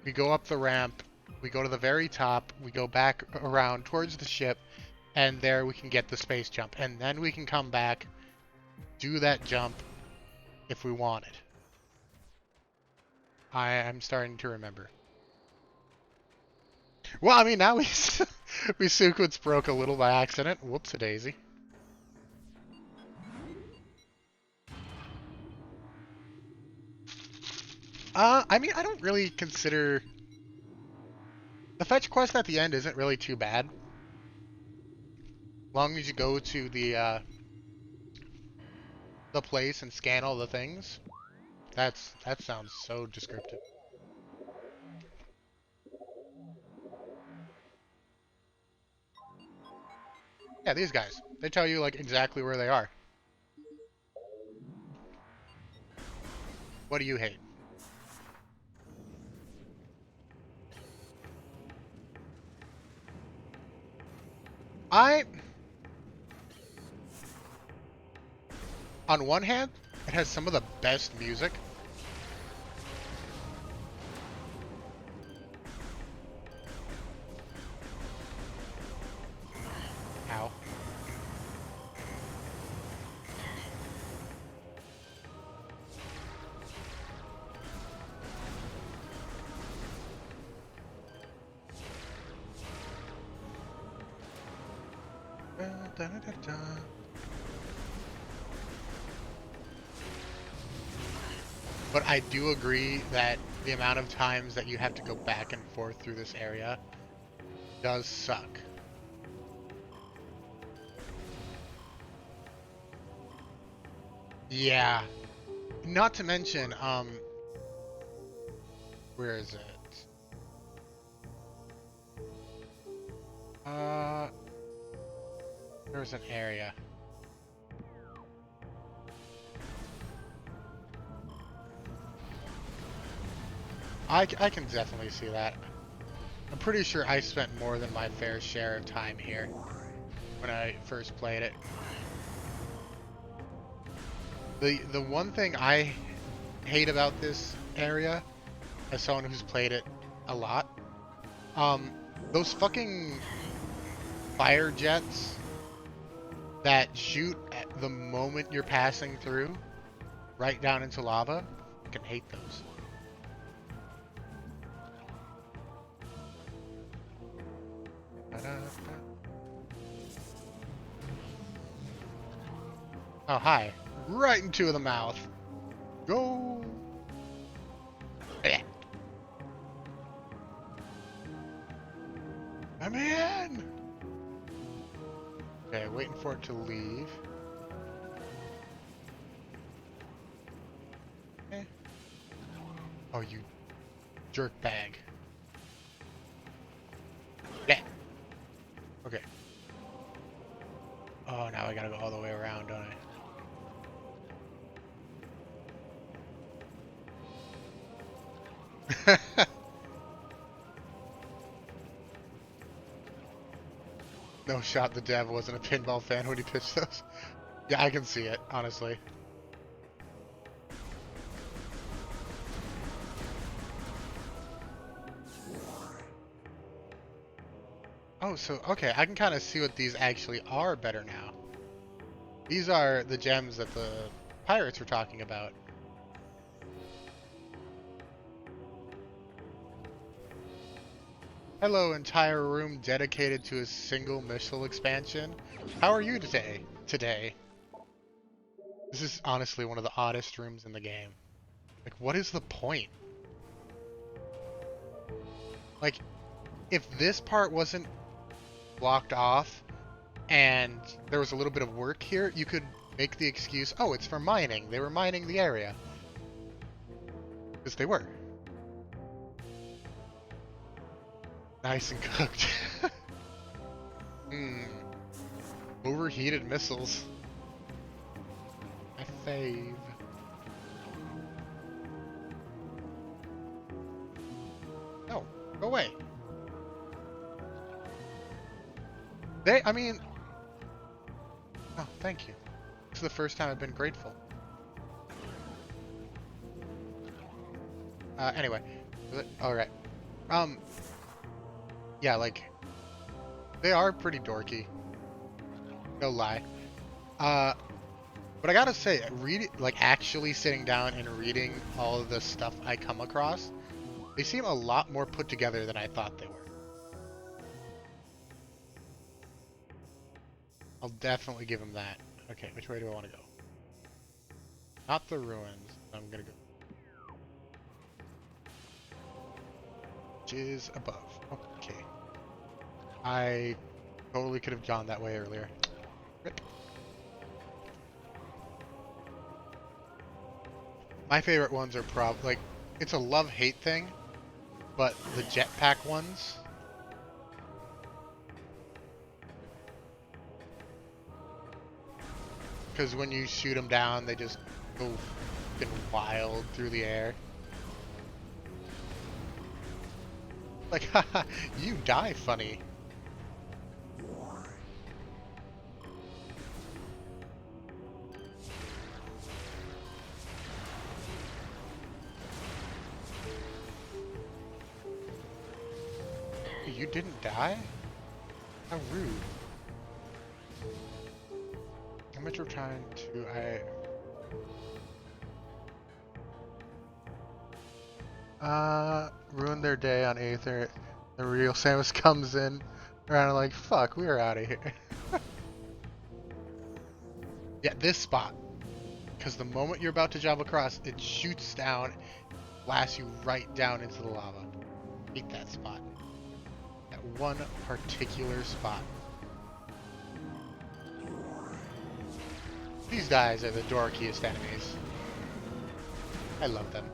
We go up the ramp. We go to the very top. We go back around towards the ship. And there we can get the space jump. And then we can come back, do that jump if we want it. I'm starting to remember. Well, I mean, now we sequence broke a little by accident. Whoops-a-daisy. I mean, I don't really consider... The fetch quest at the end isn't really too bad. As long as you go to the place and scan all the things. That sounds so descriptive. Yeah, these guys. They tell you like exactly where they are. What do you hate? I On one hand, it has some of the best music. Ow. Da, da, da, da. But I do agree that the amount of times that you have to go back and forth through this area does suck. Yeah. Not to mention, where is it? Uh, there's an area. I can definitely see that. I'm pretty sure I spent more than my fair share of time here when I first played it. The one thing I hate about this area, as someone who's played it a lot, those fucking fire jets that shoot at the moment you're passing through, right down into lava. I can hate those. Oh, hi. Right into the mouth. Go! I'm in! Okay, waiting for it to leave. Eh. Oh, you jerk bag. Yeah. Okay. Oh, now I gotta go all the way around, don't I? No, no shot the dev wasn't a pinball fan when he pitched those. Yeah, I can see it, honestly. Oh, so, okay, I can kind of see what these actually are better now. These are the gems that the pirates were talking about. Hello, entire room dedicated to a single missile expansion. How are you today? This is honestly one of the oddest rooms in the game. Like, what is the point? Like, if this part wasn't blocked off and there was a little bit of work here, you could make the excuse, oh, it's for mining. They were mining the area. Because they were. Nice and cooked. Hmm. Overheated missiles. My fave. No, go away. I mean... Oh, thank you. This is the first time I've been grateful. Anyway. Alright. Yeah, like... They are pretty dorky. No lie. But I gotta say, actually sitting down and reading all of the stuff I come across, they seem a lot more put together than I thought they were. I'll definitely give them that. Okay, which way do I want to go? Not the ruins. I'm gonna go. Which is above. Okay. I totally could have gone that way earlier. Rip. My favorite ones are like, it's a love-hate thing, but the jetpack ones. Because when you shoot them down, they just go fucking wild through the air. Like, haha, you die funny. You didn't die? How rude. Metroid trying to ruin their day on Aether. The real Samus comes in around like, fuck, we're out of here. Yeah, this spot. Because the moment you're about to jump across, it shoots down, blasts you right down into the lava. Hate that spot. That one particular spot. These guys are the dorkiest enemies. I love them.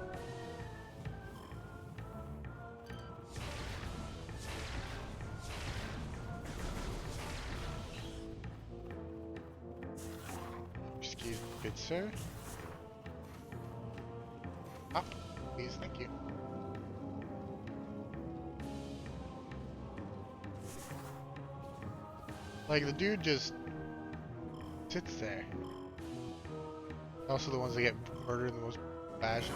Excuse me, good sir. Up, please, thank you. Like, the dude just sits there. Also the ones that get murdered in the most fashion.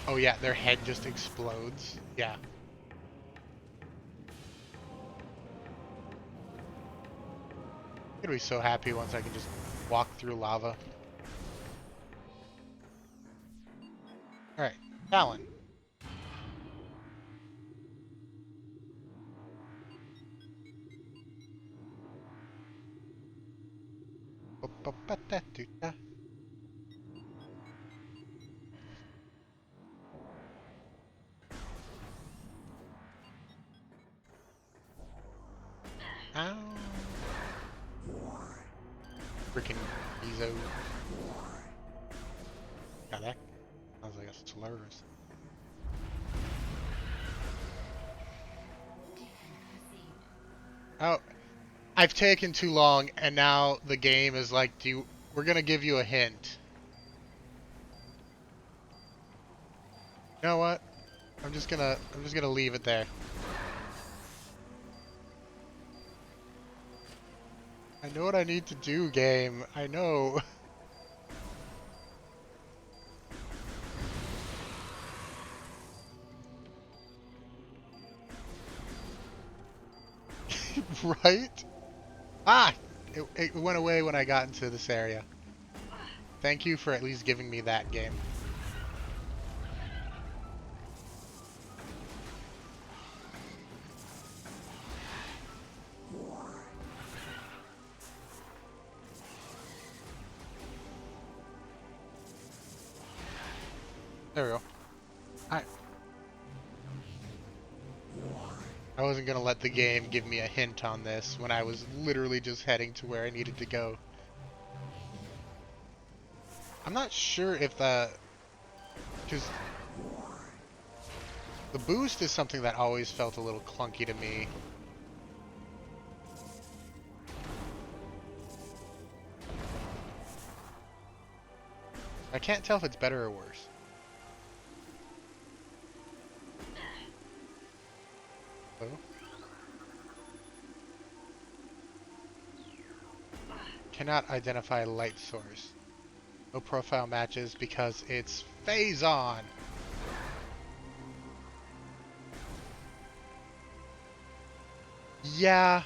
Oh yeah, their head just explodes. Yeah. I'm gonna be so happy once I can just walk through lava. Alright, Talon. Ow. Freaking Mizo. Got that? Sounds like a slurs. Oh, I've taken too long, and now the game is like, we're gonna give you a hint. You know what? I'm just gonna leave it there. I know what I need to do, game. I know. Right? Ah! It went away when I got into this area. Thank you for at least giving me that game. There we go. I I wasn't gonna let the game give me a hint on this when I was literally just heading to where I needed to go. I'm not sure if because the boost is something that always felt a little clunky to me. I can't tell if it's better or worse. Hello? Cannot identify light source. No profile matches because it's phase on. Yeah.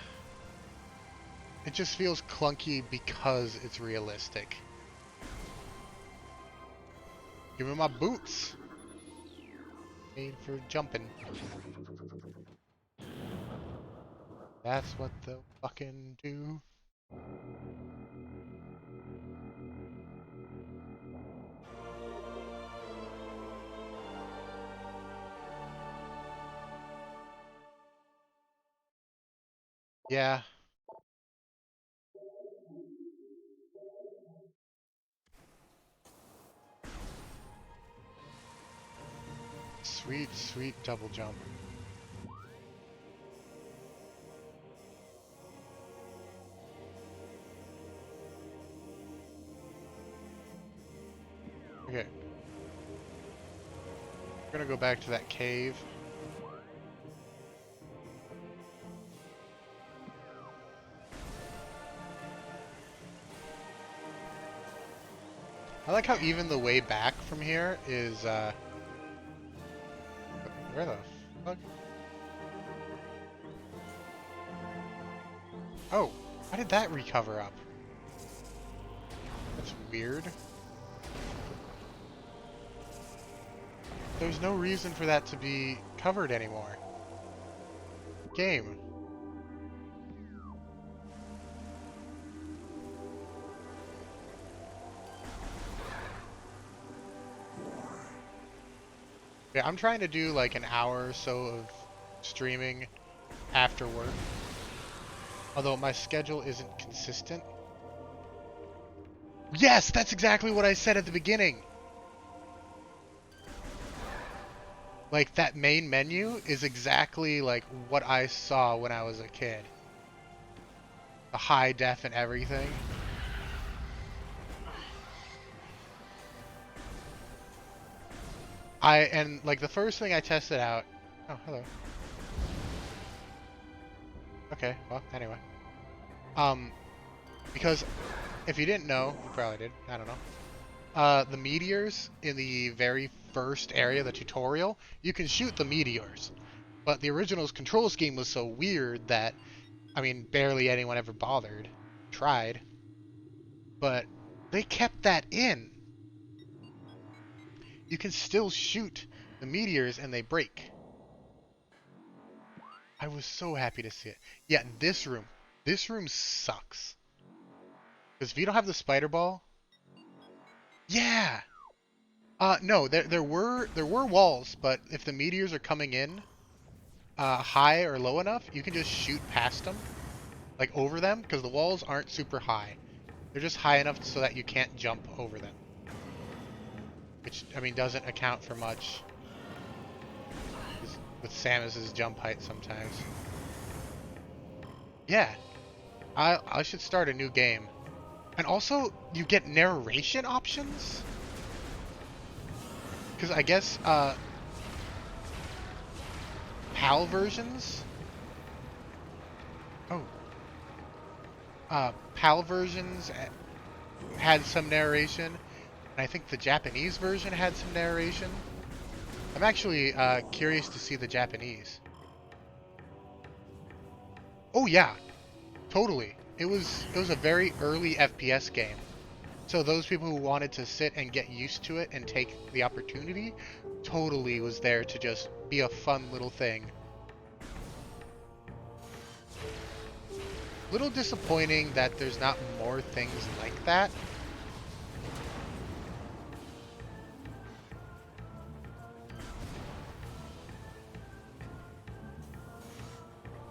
It just feels clunky because it's realistic. Give me my boots. Made for jumping. That's what they'll fucking do. Yeah. Sweet, sweet double jump. Okay. We're gonna go back to that cave. I like how even the way back from here is, where the fuck? Oh, how did that recover up? That's weird. There's no reason for that to be covered anymore. Game. Yeah, I'm trying to do like an hour or so of streaming after work. Although my schedule isn't consistent. Yes, that's exactly what I said at the beginning. Like that main menu is exactly like what I saw when I was a kid. The high def and everything. And like the first thing I tested out. Oh, hello. Okay, well, anyway. Because if you didn't know, you probably did. I don't know. The meteors in the very first area, the tutorial, you can shoot the meteors. But the original's control scheme was so weird that, I mean, barely anyone ever bothered. Tried. But they kept that in. You can still shoot the meteors and they break. I was so happy to see it. Yeah, this room. This room sucks. Because if you don't have the spider ball... Yeah! No, there were walls, but if the meteors are coming in high or low enough, you can just shoot past them, like over them, because the walls aren't super high. They're just high enough so that you can't jump over them. Which, I mean, doesn't account for much with Samus's jump height sometimes. Yeah, I should start a new game. And also, you get narration options? Because I guess, PAL versions. Oh, PAL versions had some narration, and I think the Japanese version had some narration. I'm actually curious to see the Japanese. Oh yeah, totally. It was a very early FPS game. So those people who wanted to sit and get used to it and take the opportunity totally was there to just be a fun little thing. Little disappointing that there's not more things like that.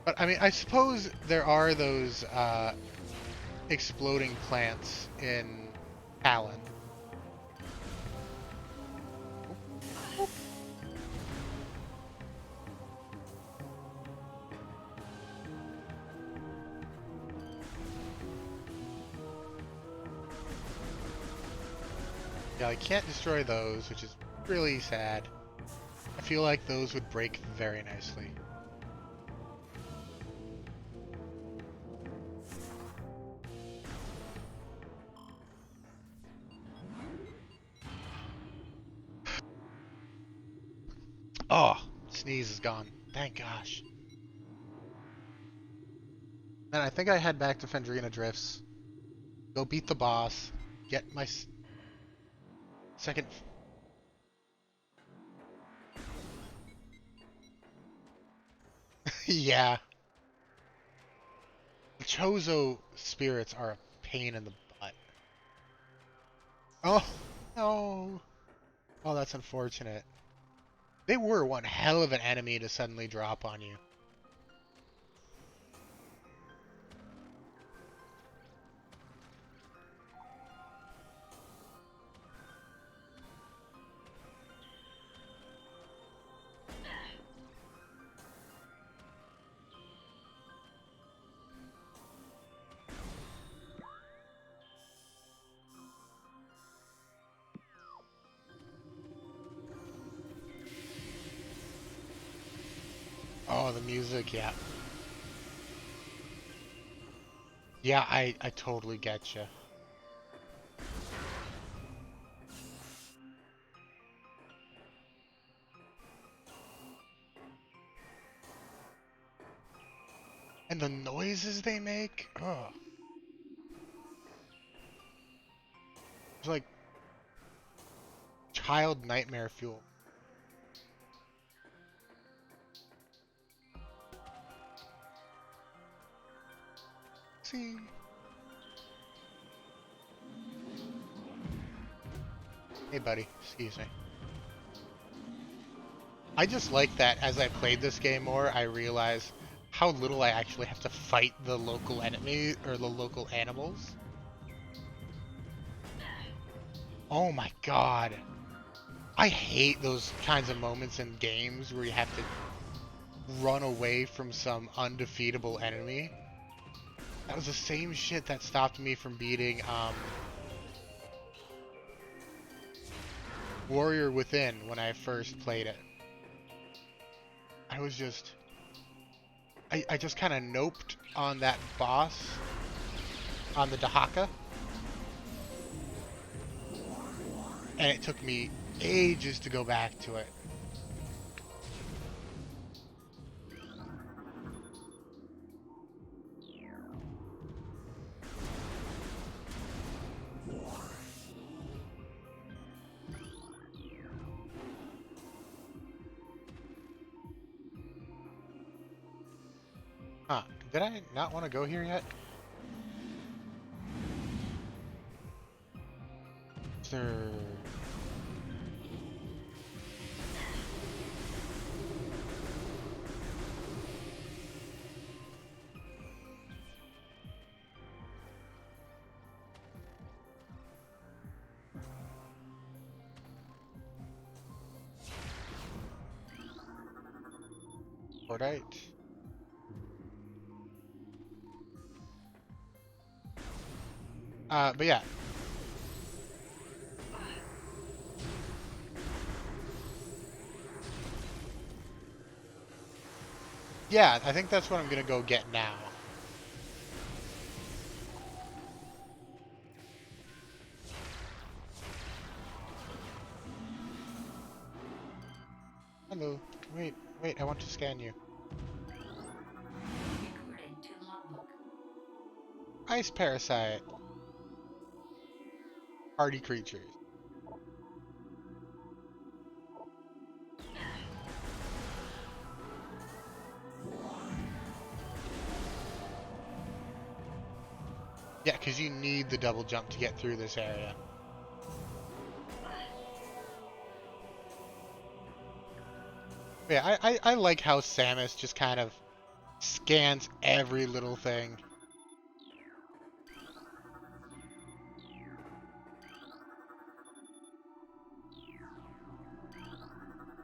But I mean, I suppose there are those exploding plants in Talon. Yeah, I can't destroy those, which is really sad. I feel like those would break very nicely. Oh, sneeze is gone. Thank gosh. And I think I head back to Fendrina Drifts, go beat the boss, get my second. Yeah, the Chozo spirits are a pain in the butt. Oh, no. Oh, that's unfortunate. They were one hell of an enemy to suddenly drop on you. Oh, the music, yeah. Yeah, I totally get you. And the noises they make, oh, it's like child nightmare fuel. See? Hey, buddy. Excuse me. I just like that as I played this game more, I realize how little I actually have to fight the local enemy or the local animals. Oh my god. I hate those kinds of moments in games where you have to run away from some undefeatable enemy. That was the same shit that stopped me from beating Warrior Within when I first played it. I was just I just kind of noped on that boss on the Dahaka, and it took me ages to go back to it. Huh, did I not want to go here yet? Is there... Alright. But yeah. Yeah, I think that's what I'm gonna go get now. Hello. Wait, I want to scan you. Recording to logbook. Ice parasite. Hardy creatures. Yeah, because you need the double jump to get through this area. Yeah, I like how Samus just kind of scans every little thing.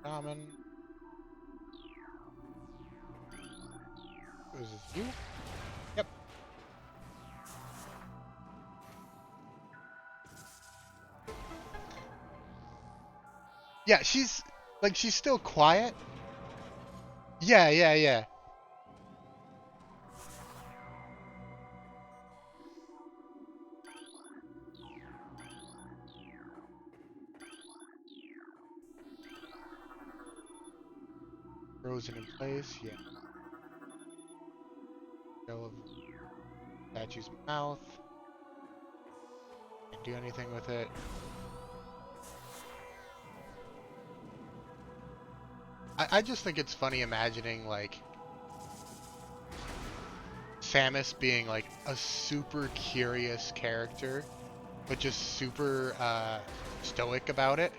Shaman. Was this you? Yep. Yeah, she's still quiet. Yeah. Frozen in place. Yeah. Shell of statue's mouth. Can't do anything with it. I just think it's funny imagining like Samus being like a super curious character, but just super stoic about it.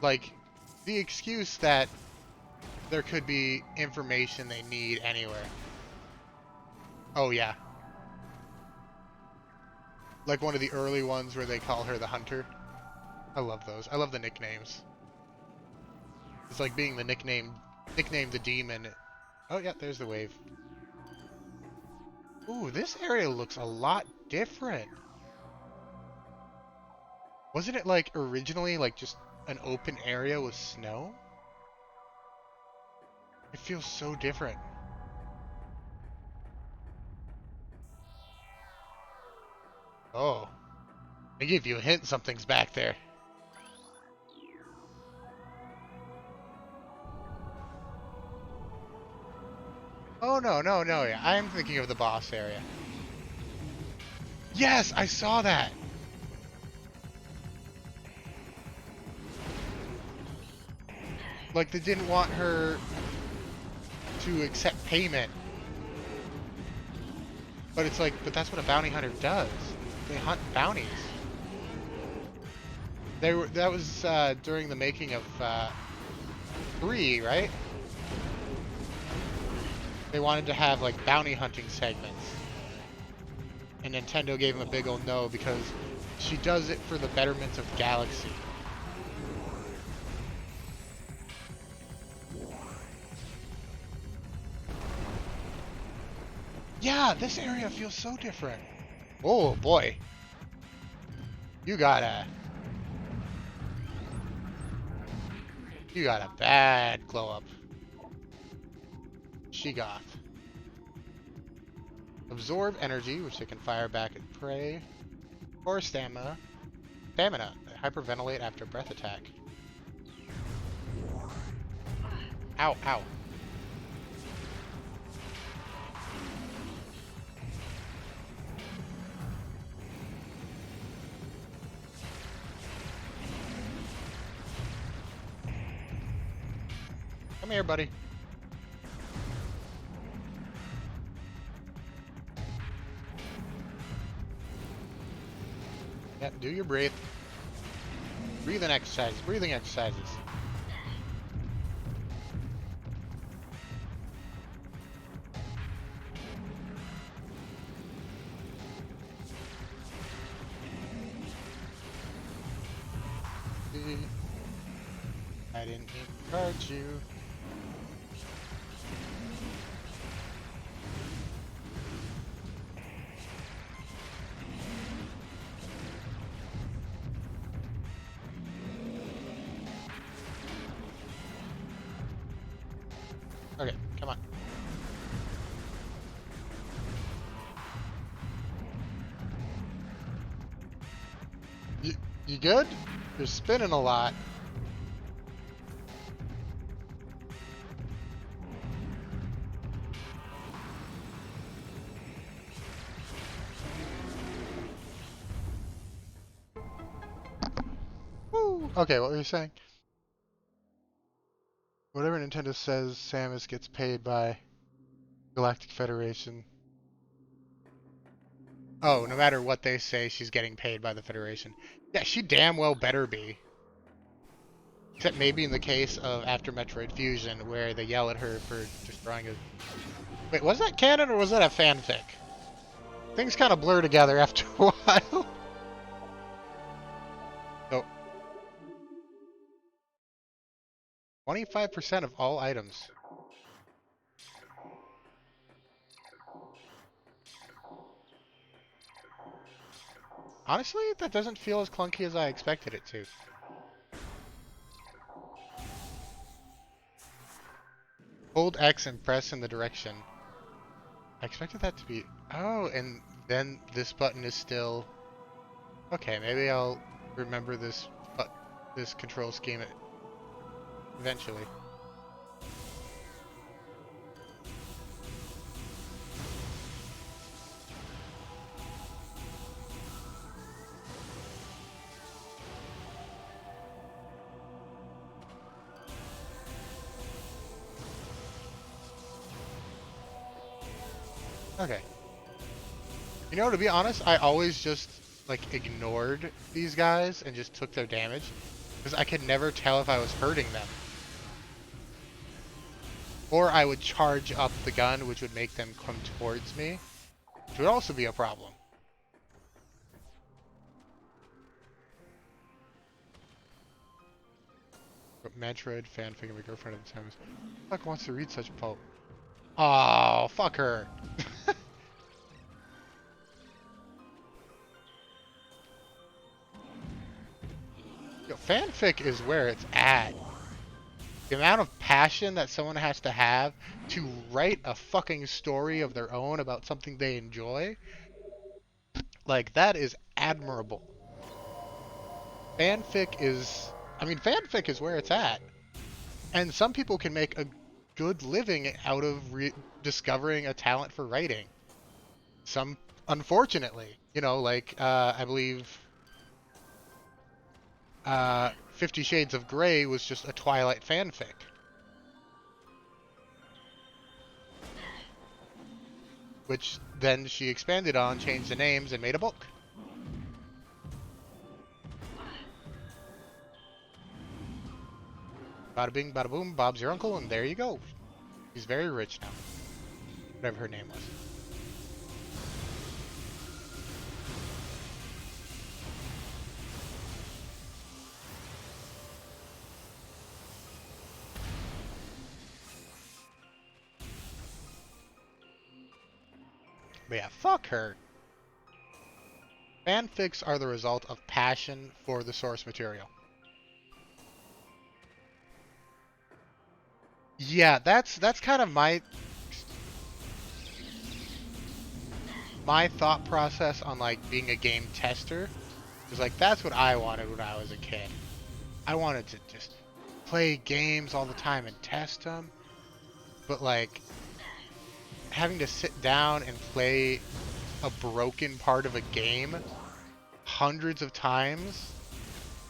Like the excuse that there could be information they need anywhere. Oh yeah. Like one of the early ones where they call her the Hunter. I love those. I love the nicknames. It's like being the nickname the demon. Oh yeah, there's the wave. Ooh, this area looks a lot different. Wasn't it like originally like just an open area with snow? It feels so different. Oh, I give you a hint, something's back there. Oh no, yeah, I'm thinking of the boss area. Yes, I saw that! Like they didn't want her to accept payment. But it's like, but that's what a bounty hunter does. They hunt bounties. That was during the making of 3, right? They wanted to have like bounty hunting segments. And Nintendo gave them a big old no because she does it for the betterment of Galaxy. Yeah, this area feels so different. Oh boy. You got a bad glow up. She got absorb energy, which they can fire back at prey, or stamina. Stamina, hyperventilate after breath attack. Ow, ow. Come here, buddy. Yeah, do your breathing exercises. Breathing exercises. I didn't mean to hurt you. Okay, come on. You, you good? You're spinning a lot. Woo! Okay, what were you saying? Whatever Nintendo says Samus gets paid by Galactic Federation. Oh, no matter what they say, she's getting paid by the Federation. Yeah, she damn well better be. Except maybe in the case of after Metroid Fusion, where they yell at her for destroying a... Wait, was that canon or was that a fanfic? Things kind of blur together after a while. So, 25% of all items. Honestly, that doesn't feel as clunky as I expected it to. Hold X and press in the direction. I expected that to be... Oh, and then this button is still... Okay, maybe I'll remember this control scheme eventually. Okay. You know, to be honest, I always just, like, ignored these guys and just took their damage. Because I could never tell if I was hurting them. Or I would charge up the gun, which would make them come towards me. Which would also be a problem. But Metroid fanfic of my girlfriend at the time was, fuck wants to read such pulp. Oh, fuck her. Yo, fanfic is where it's at. The amount of passion that someone has to have to write a fucking story of their own about something they enjoy, like, that is admirable. Fanfic is... I mean, fanfic is where it's at. And some people can make a good living out of discovering a talent for writing. Some, unfortunately. You know, like, I believe... 50 Shades of Grey was just a Twilight fanfic. Which then she expanded on, changed the names, and made a book. Bada bing, bada boom, Bob's your uncle, and there you go. He's very rich now. Whatever her name was. But yeah, fuck her. Fanfics are the result of passion for the source material. Yeah, that's kind of my thought process on, like, being a game tester. Is like, that's what I wanted when I was a kid. I wanted to just play games all the time and test them. But, like, having to sit down and play a broken part of a game hundreds of times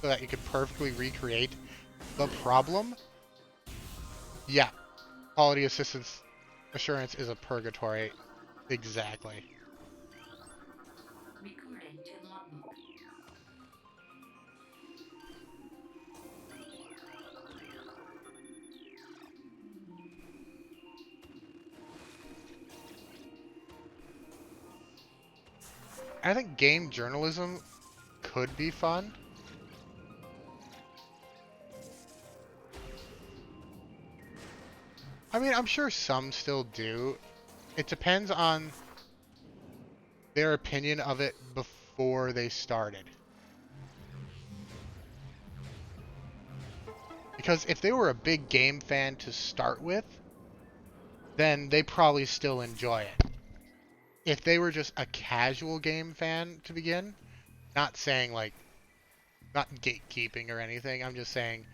so that you could perfectly recreate the problem. Yeah, quality assistance assurance is a purgatory. Exactly. Recorded to logbook. I think game journalism could be fun. I mean, I'm sure some still do. It depends on their opinion of it before they started. Because if they were a big game fan to start with, then they probably still enjoy it. If they were just a casual game fan to begin, not saying like, not gatekeeping or anything, I'm just saying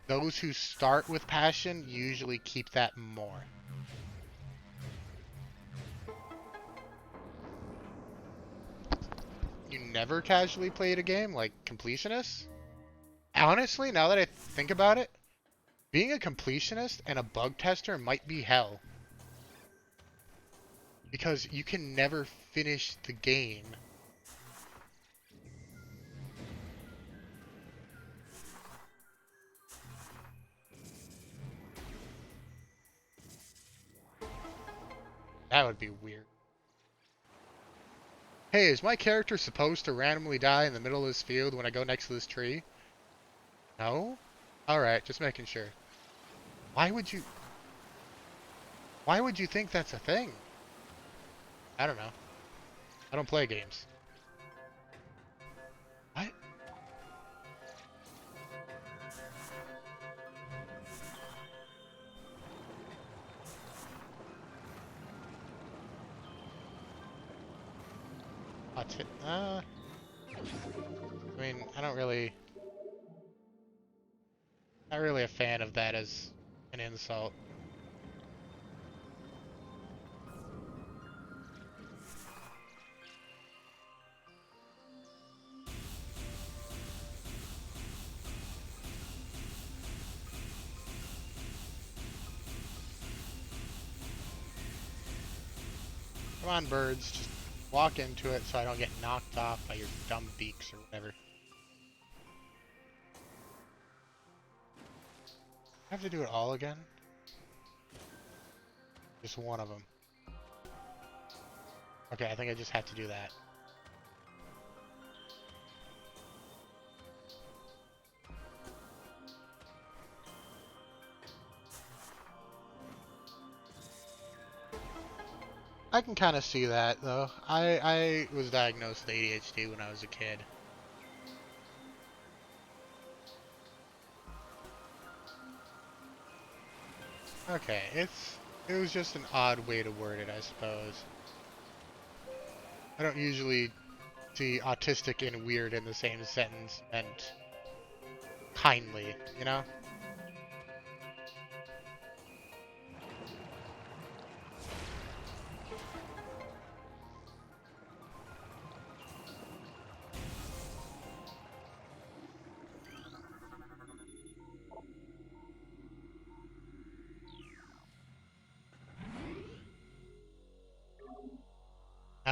those who start with passion usually keep that more. You never casually played a game like completionist? Honestly, now that I think about it, being a completionist and a bug tester might be hell. Because you can never finish the game. That would be weird. Hey, is my character supposed to randomly die in the middle of this field when I go next to this tree? No? Alright, just making sure. Why would you... Why would you think that's a thing? I don't know. I don't play games. What? I mean, I don't really... Not really a fan of that as an insult. Come on, birds. Just walk into it so I don't get knocked off by your dumb beaks or whatever. I have to do it all again? Just one of them. Okay, I think I just have to do that. I can kind of see that, though. I was diagnosed with ADHD when I was a kid. Okay, it was just an odd way to word it, I suppose. I don't usually see autistic and weird in the same sentence meant kindly, you know?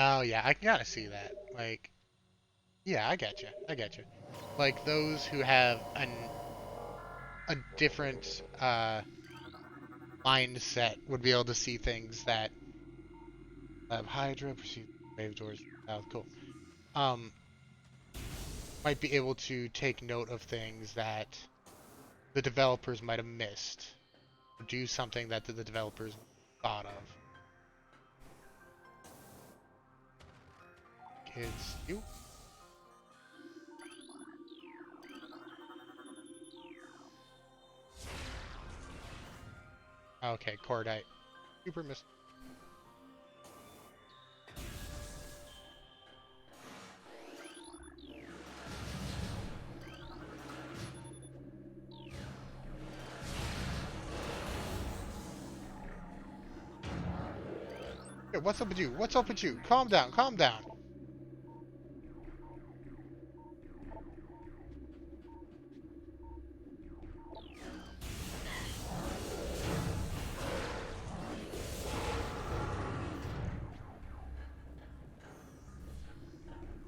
Oh yeah, I can kind of see that. Like, yeah, I get you. I get you. Like those who have a different mindset would be able to see things that Hydra perceive wave doors south. Cool. Um, might be able to take note of things that the developers might have missed, or do something that the developers thought of. Kids, you? Okay, Cordite. Super miss. Hey, what's up with you? What's up with you? Calm down, calm down.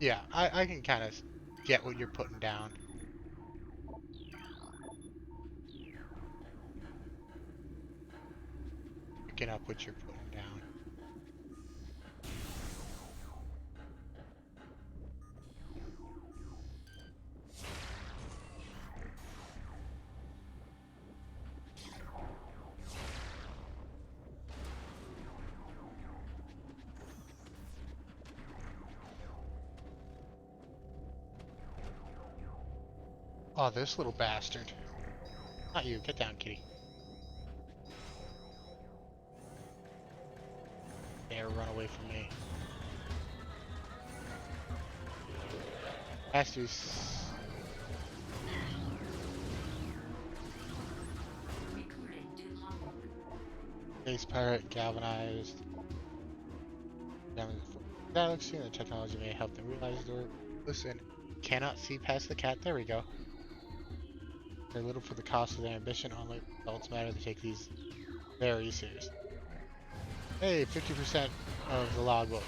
Yeah, I can kind of get what you're putting down. Picking up what you're putting down. Oh, this little bastard. Not you. Get down, kitty. dare run away from me. Has to. Reporting to logbook. Space pirate galvanized. Damage for the galaxy, and the technology may help them realize the door. Listen, cannot see past the cat. There we go. They're little for the cost of their ambition. Only results matter. They take these very seriously. Hey, 50% of the logbook.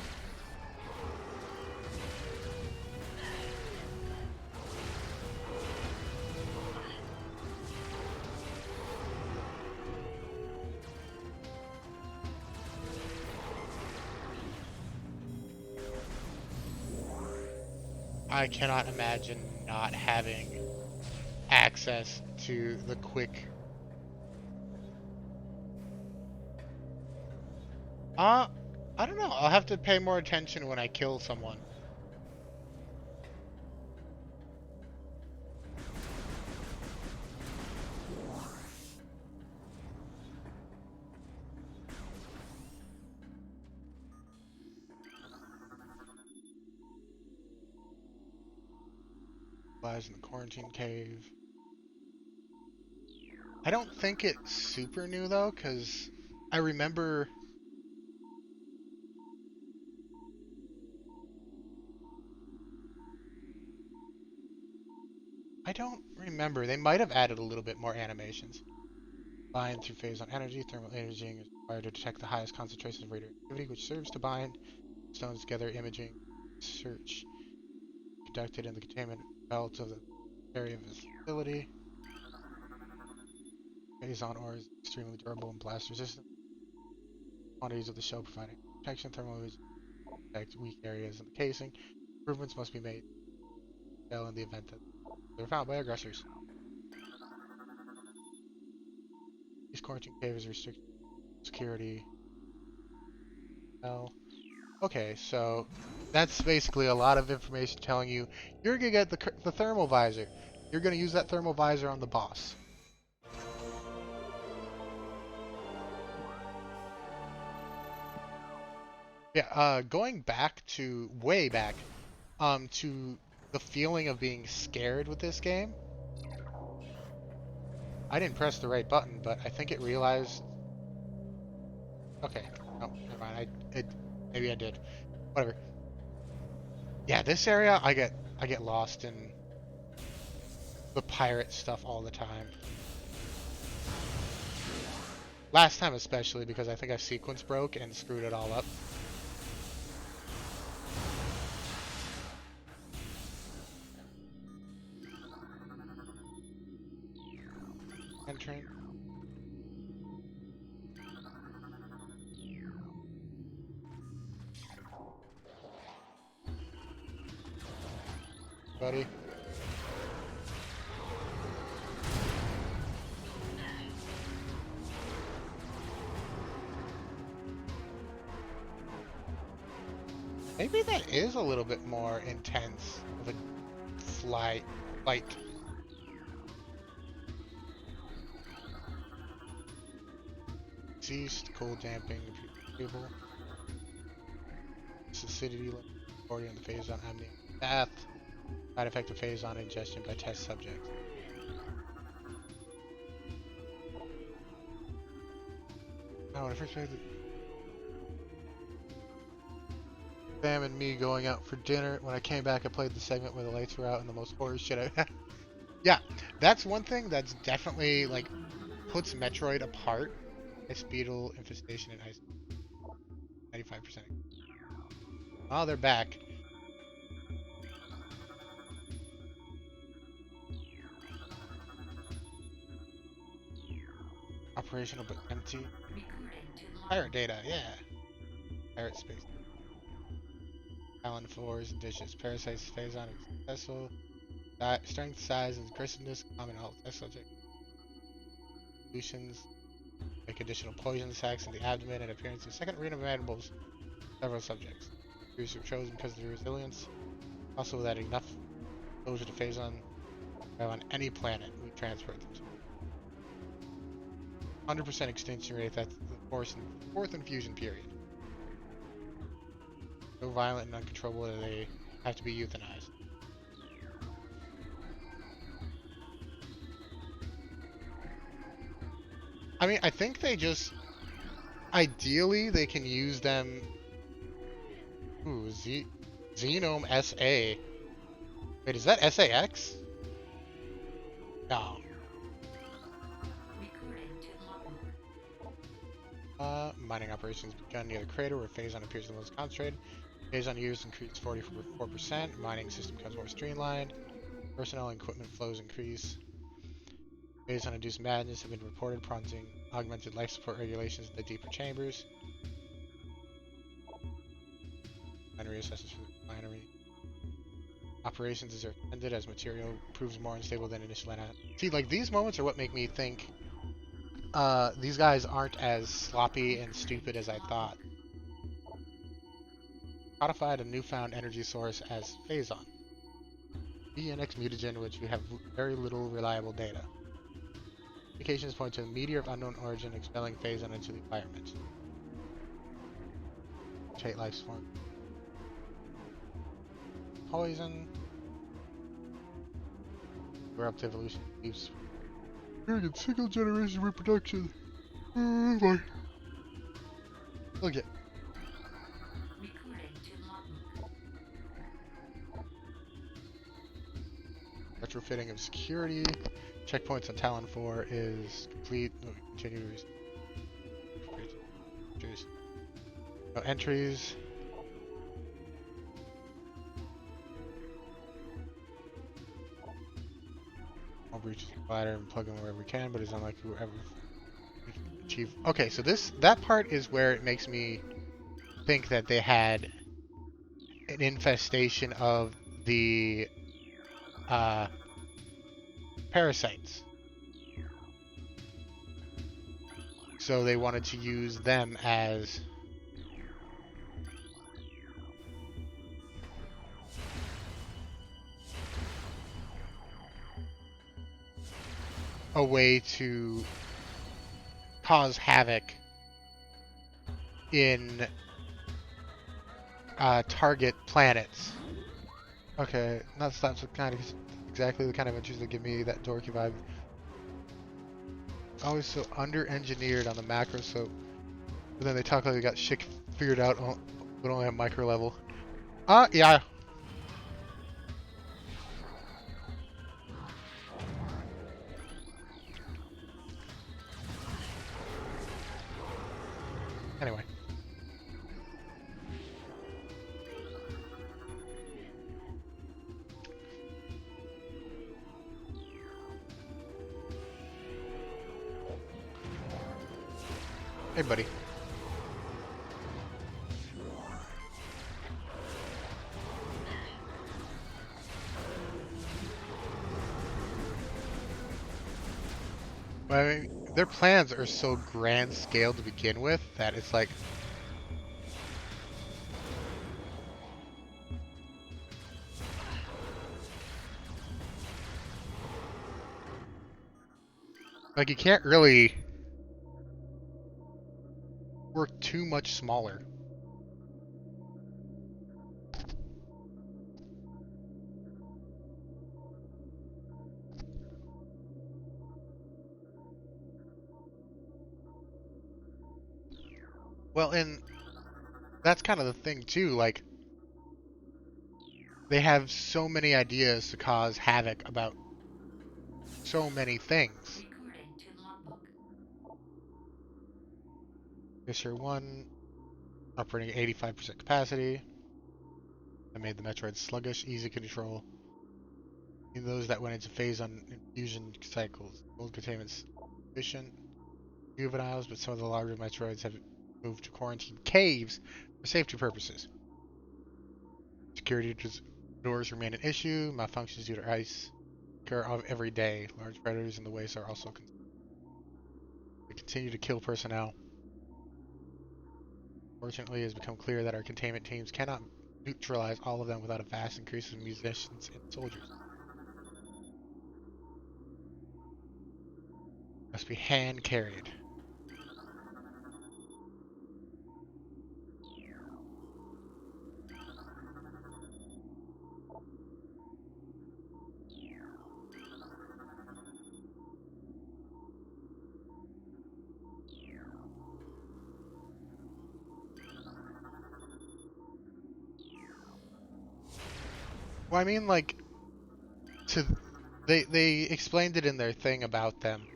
I cannot imagine not having access to the quick. I don't know. I'll have to pay more attention when I kill someone. Lies in the quarantine cave. I don't think it's super new though, because I remember. I don't remember. They might have added a little bit more animations. Bind through phase on energy. Thermal imaging is required to detect the highest concentration of radioactivity, which serves to bind stones together. Imaging search conducted in the containment belt of the area of the facility. Phase on ore is extremely durable and blast resistant. Quantities of the shell providing protection. Thermal imaging detect weak areas in the casing. Improvements must be made in the event that they're found by aggressors. This quarantine cave is restricted security. Well, okay, so that's basically a lot of information telling you you're gonna get the thermal visor. You're gonna use that thermal visor on the boss. Yeah, going back to way back, to the feeling of being scared with this game. I didn't press the right button, but I think it realized. Okay, no, never mind. Maybe I did. Whatever. Yeah, this area I get lost in the pirate stuff all the time. Last time especially because I think I sequence broke and screwed it all up. Entering. Buddy. Maybe that is a little bit more intense of a fight. Ceased, cold damping, people. Acidity, already on the phase on amnia. Death. Side effect of phase on ingestion by test subjects. Oh, when I first played Sam and me going out for dinner. When I came back, I played the segment where the lights were out and the most horror shit I Yeah, that's one thing that's definitely, like, puts Metroid apart. Ice beetle, infestation, and ice. 95%. Oh, they're back. Operational but empty. Reporting to Pirate logbook. data, yeah. Pirate space. Island floors and dishes. Parasites phase on successful. Strength, size, and aggressiveness. Common all test subject. Solutions. Like additional poison sacs in the abdomen and appearance of second arena mandibles. Several subjects. Crews were chosen because of their resilience. Also, without enough exposure to phase on any planet, we transferred them to. 100% extinction rate. That's the fourth infusion period. So violent and uncontrollable that they have to be euthanized. I mean, I think they just ideally they can use them. Ooh, Xenome SA. Wait, is that SAX? No. Recording to logbook. Mining operations begun near the crater where Phazon appears the most concentrated. Phazon use increased 44%. Mining system becomes more streamlined. Personnel and equipment flows increase. Phazon induced madness have been reported, prompting augmented life support regulations in the deeper chambers. Refinery assessments for the refinery. Operations is extended as material proves more unstable than initially. See, like these moments are what make me think these guys aren't as sloppy and stupid as I thought. Codified a newfound energy source as Phazon. DNX mutagen, which we have very little reliable data. Indications point to a meteor of unknown origin expelling Phazon into the environment. Mutate life's form. Poison. We're up to evolution. Leaves. Period. Single generation reproduction. Oh boy. Look at. Recording to logbook. Retrofitting of security. Checkpoints on Talon 4 is complete. No, continue to entries. No entries. All breaches the ladder and plug in wherever we can, but it's unlikely we'll ever achieve. Okay, so that part is where it makes me think that they had an infestation of the parasites. So they wanted to use them as a way to cause havoc in target planets. Okay, that's the kind of exactly the kind of entries that give me that dorky vibe. Always so under-engineered on the macro, so but then they talk like they got shit figured out, but only at micro level. Yeah. Anyway. Hey, buddy. But I mean, their plans are so grand scale to begin with that it's like you can't really work too much smaller. Well, and that's kind of the thing too, like they have so many ideas to cause havoc about so many things. Recording to logbook. Fisher 1 operating at 85% capacity. I made the Metroid sluggish, easy control. In those that went into phase on infusion cycles, gold containment's efficient. Juveniles, but some of the larger Metroids have moved to quarantine caves for safety purposes. Security doors remain an issue. Malfunctions due to ice occur every day. Large predators in the waste are also they continue to kill personnel. Fortunately, it has become clear that our containment teams cannot neutralize all of them without a vast increase in musicians and soldiers. Must be hand carried. Well, I mean, like, to they explained it in their thing about them.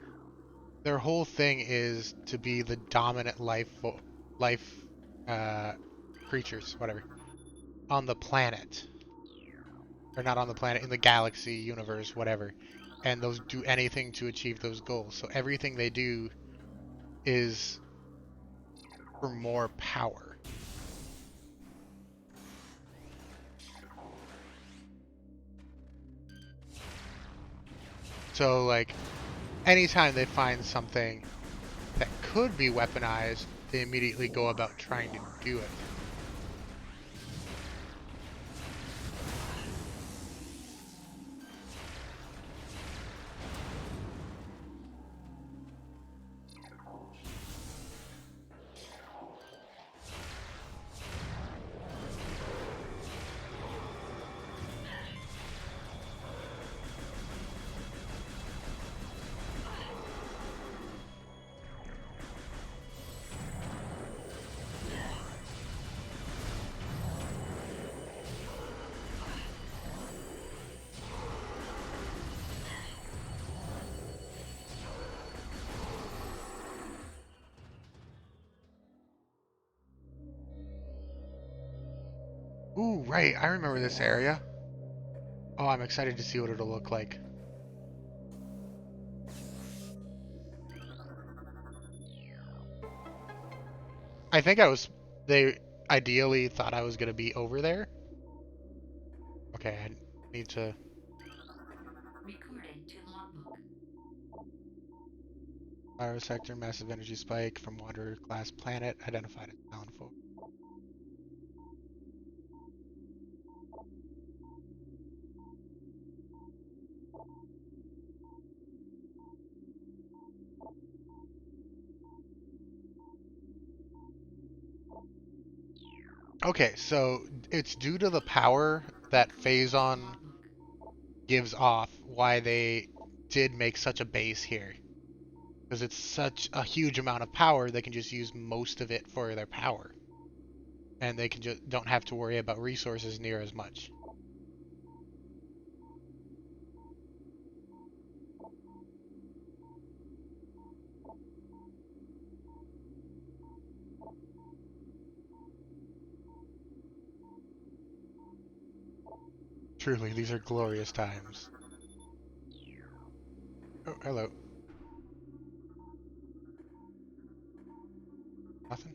Their whole thing is to be the dominant life uh, creatures, whatever, on the planet, or not on the planet, in the galaxy, universe, whatever. And those do anything to achieve those goals. So everything they do is for more power. So like anytime they find something that could be weaponized, they immediately go about trying to do it. Ooh, right, I remember this area. Oh, I'm excited to see what it'll look like. I think they ideally thought I was going to be over there. Okay, I need to... Recording to logbook. Fire sector, massive energy spike from Wanderer class planet, identified as Downfall. Okay, so it's due to the power that Phazon Logbook. gives off why they did make such a base here. Because it's such a huge amount of power, they can just use most of it for their power. And they can just don't have to worry about resources near as much. Truly, these are glorious times. Oh, hello. Nothing?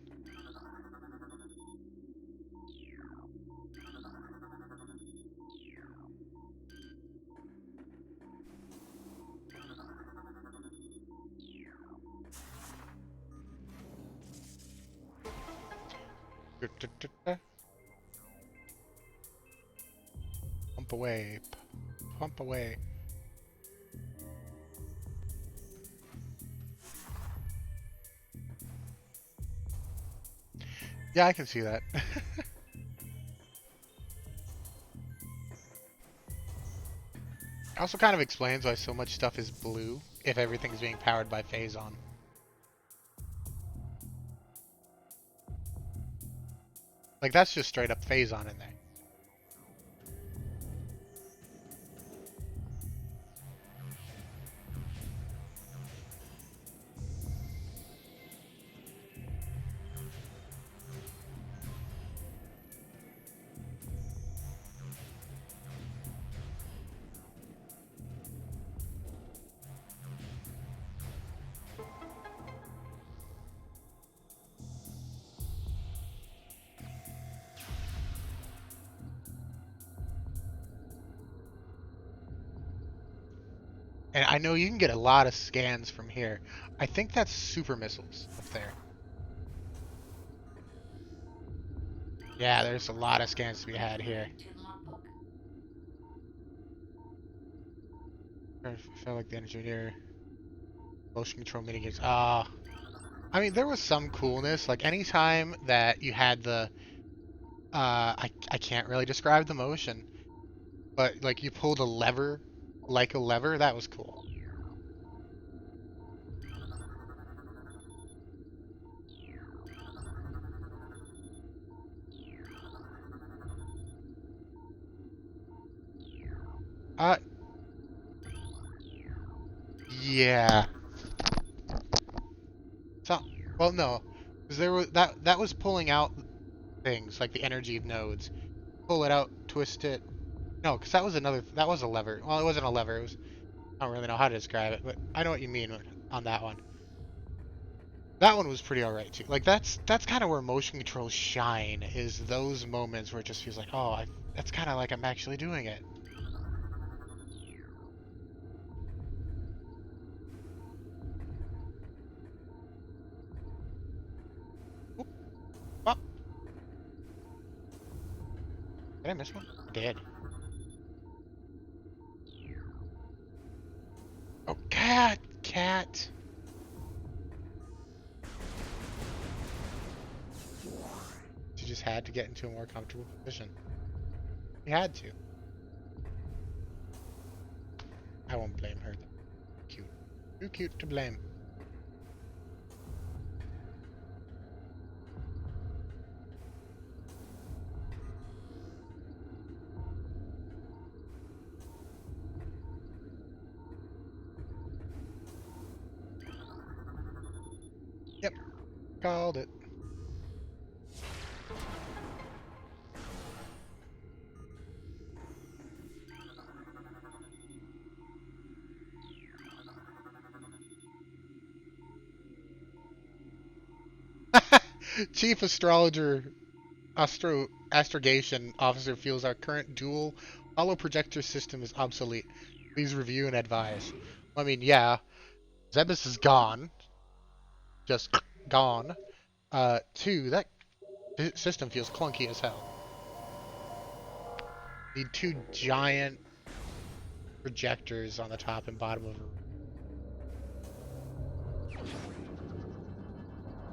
Pump away. Pump away. Yeah, I can see that. Also kind of explains why so much stuff is blue if everything's being powered by Phazon. Like, that's just straight up Phazon in there. And I know you can get a lot of scans from here. I think that's super missiles up there. Yeah, there's a lot of scans to be had here. Recording to logbook. I felt like the engineer motion control minigames. Ah, I mean, there was some coolness. Like anytime that you had the, I can't really describe the motion, but like you pulled a lever, like a lever, that was cool. Uh, yeah. So, well, no, because there was that was pulling out things like the energy nodes. Pull it out, twist it. No, because that was a lever. Well, it wasn't a lever. It was I don't really know how to describe it, but I know what you mean on that one. That one was pretty alright too. Like that's kind of where motion controls shine. Is those moments where it just feels like, oh, that's kind of like I'm actually doing it. Oop, oh, did I miss one? I did. Oh, cat, cat. She just had to get into a more comfortable position. She had to. I won't blame her though. Cute. Too cute to blame. Yep, called it. Chief astrologer astrogation officer feels our current dual hollow projector system is obsolete. Please review and advise. I mean, yeah, Zebus is gone, just gone. Two, that system feels clunky as hell. Need two giant projectors on the top and bottom of a room.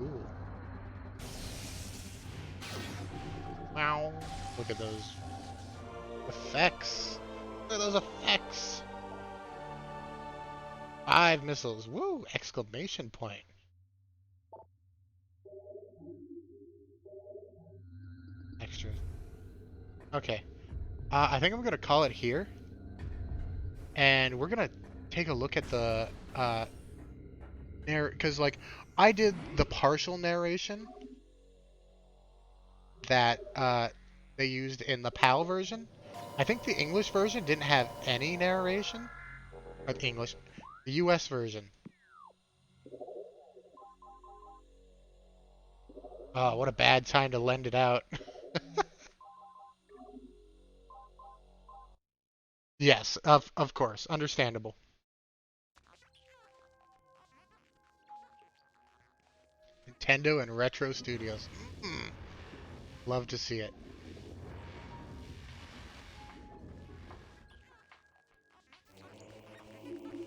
Ooh. Wow. Look at those effects. Look at those effects. 5 missiles. Woo! Exclamation point. Extra. Okay. I think I'm gonna call it here, and we're gonna take a look at the because like I did the partial narration that they used in the PAL version. I think the English version didn't have any narration. Or the English, the US version. Oh, what a bad time to lend it out. Yes, of course, understandable. Nintendo and Retro Studios. Mm, love to see it.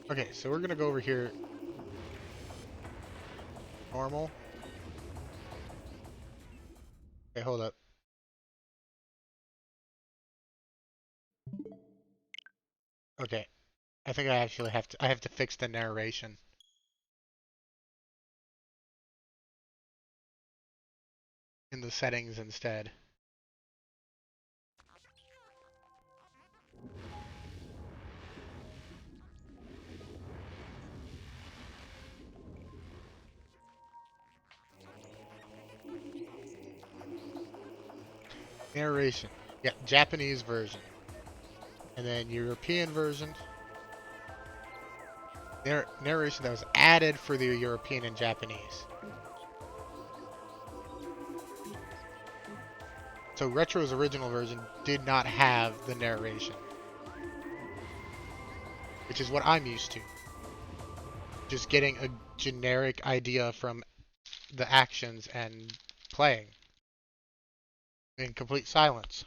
Okay, so we're gonna go over here. Normal. Okay, hold up. Okay, I think I actually have to. I have to fix the narration in the settings instead. Narration. Yeah, Japanese version, and then European version. Narration that was added for the European and Japanese. So Retro's original version did not have the narration, which is what I'm used to. Just getting a generic idea from the actions and playing in complete silence.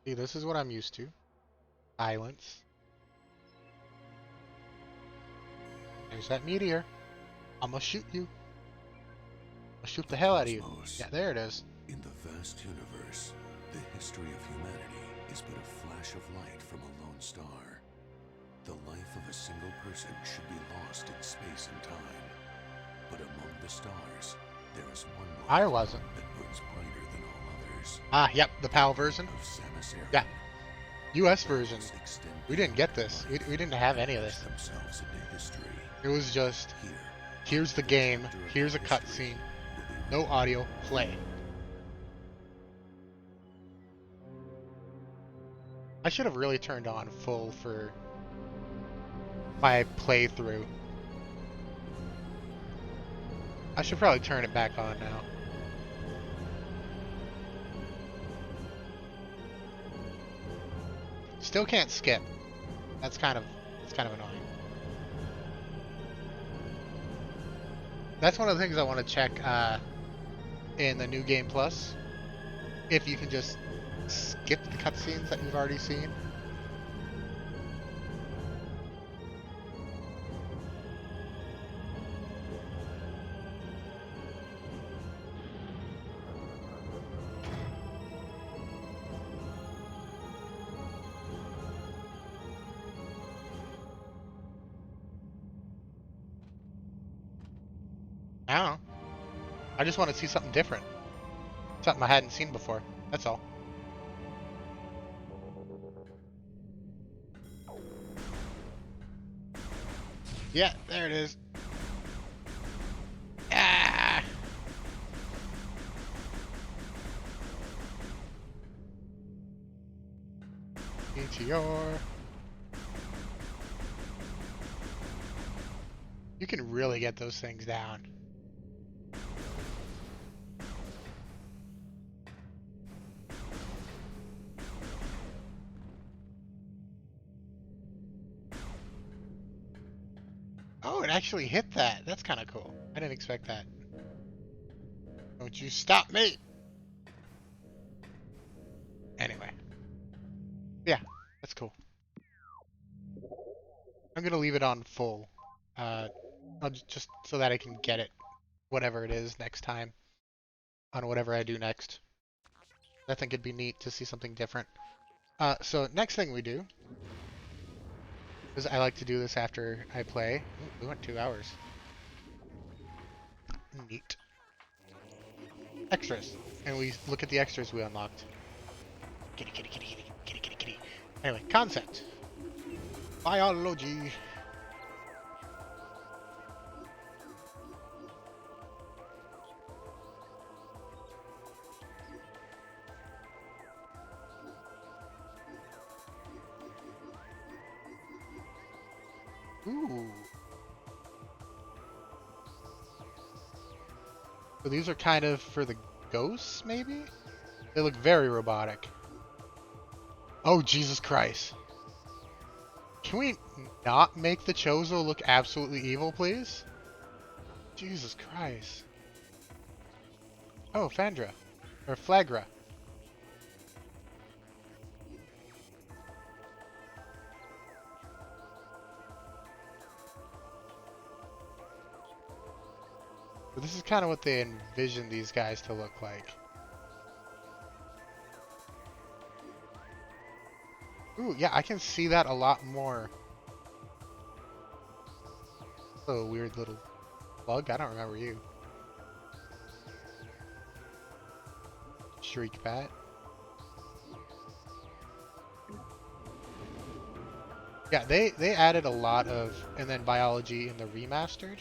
See, this is what I'm used to. Silence. There's that meteor. I'm gonna shoot you. I'll shoot the hell out of you. Cosmos. Yeah, there it is. In the vast universe, the history of humanity is but a flash of light from a lone star. The life of a single person should be lost in space and time. But among the stars, there is one I light wasn't. that burns brighter than all others. Ah, yep, the PAL version. Of Samus Aran. Yeah. US version. Extend We didn't get this. We didn't have any of this. themselves into history. It was just, Here, here's the game, here's a cutscene, no audio, play. I should have really turned on full for my playthrough. I should probably turn it back on now. Still can't skip. That's kind of annoying. That's one of the things I want to check in the new Game Plus. If you can just skip the cutscenes that you've already seen. I don't know. I just want to see something different. Something I hadn't seen before. That's all. Yeah, there it is. Ah! Meteor. You can really get those things down. Oh, it actually hit that. That's kind of cool. I didn't expect that. Don't you stop me! Anyway. Yeah, that's cool. I'm gonna leave it on full. Just so that I can get it, whatever it is, next time. On whatever I do next. I think it'd be neat to see something different. So next thing we do, because I like to do this after I play. Ooh, we went 2 hours. Neat. Extras. And we look at the extras we unlocked. Kitty, kitty, kitty, kitty, kitty, kitty, kitty. Anyway, concept. Biology. Ooh. So these are kind of for the ghosts, maybe? They look very robotic. Oh, Jesus Christ. Can we not make the Chozo look absolutely evil, please? Jesus Christ. Oh, Fandra. Or Flagra. But this is kind of what they envision these guys to look like. Ooh, yeah, I can see that a lot more. Oh, weird little bug. I don't remember you. Shriek Bat. Yeah, they added a lot of, and then biology in the remastered.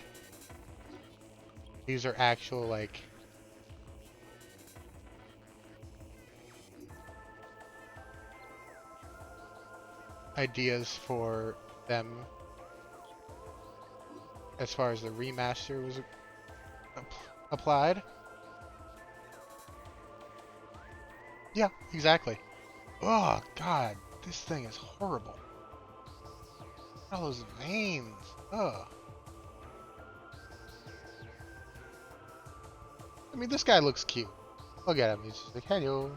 These are actual, like, ideas for them as far as the remaster was applied. Yeah, exactly. Oh, God, this thing is horrible. All those veins. Ugh. I mean, this guy looks cute. Look at him. He's just like, hello.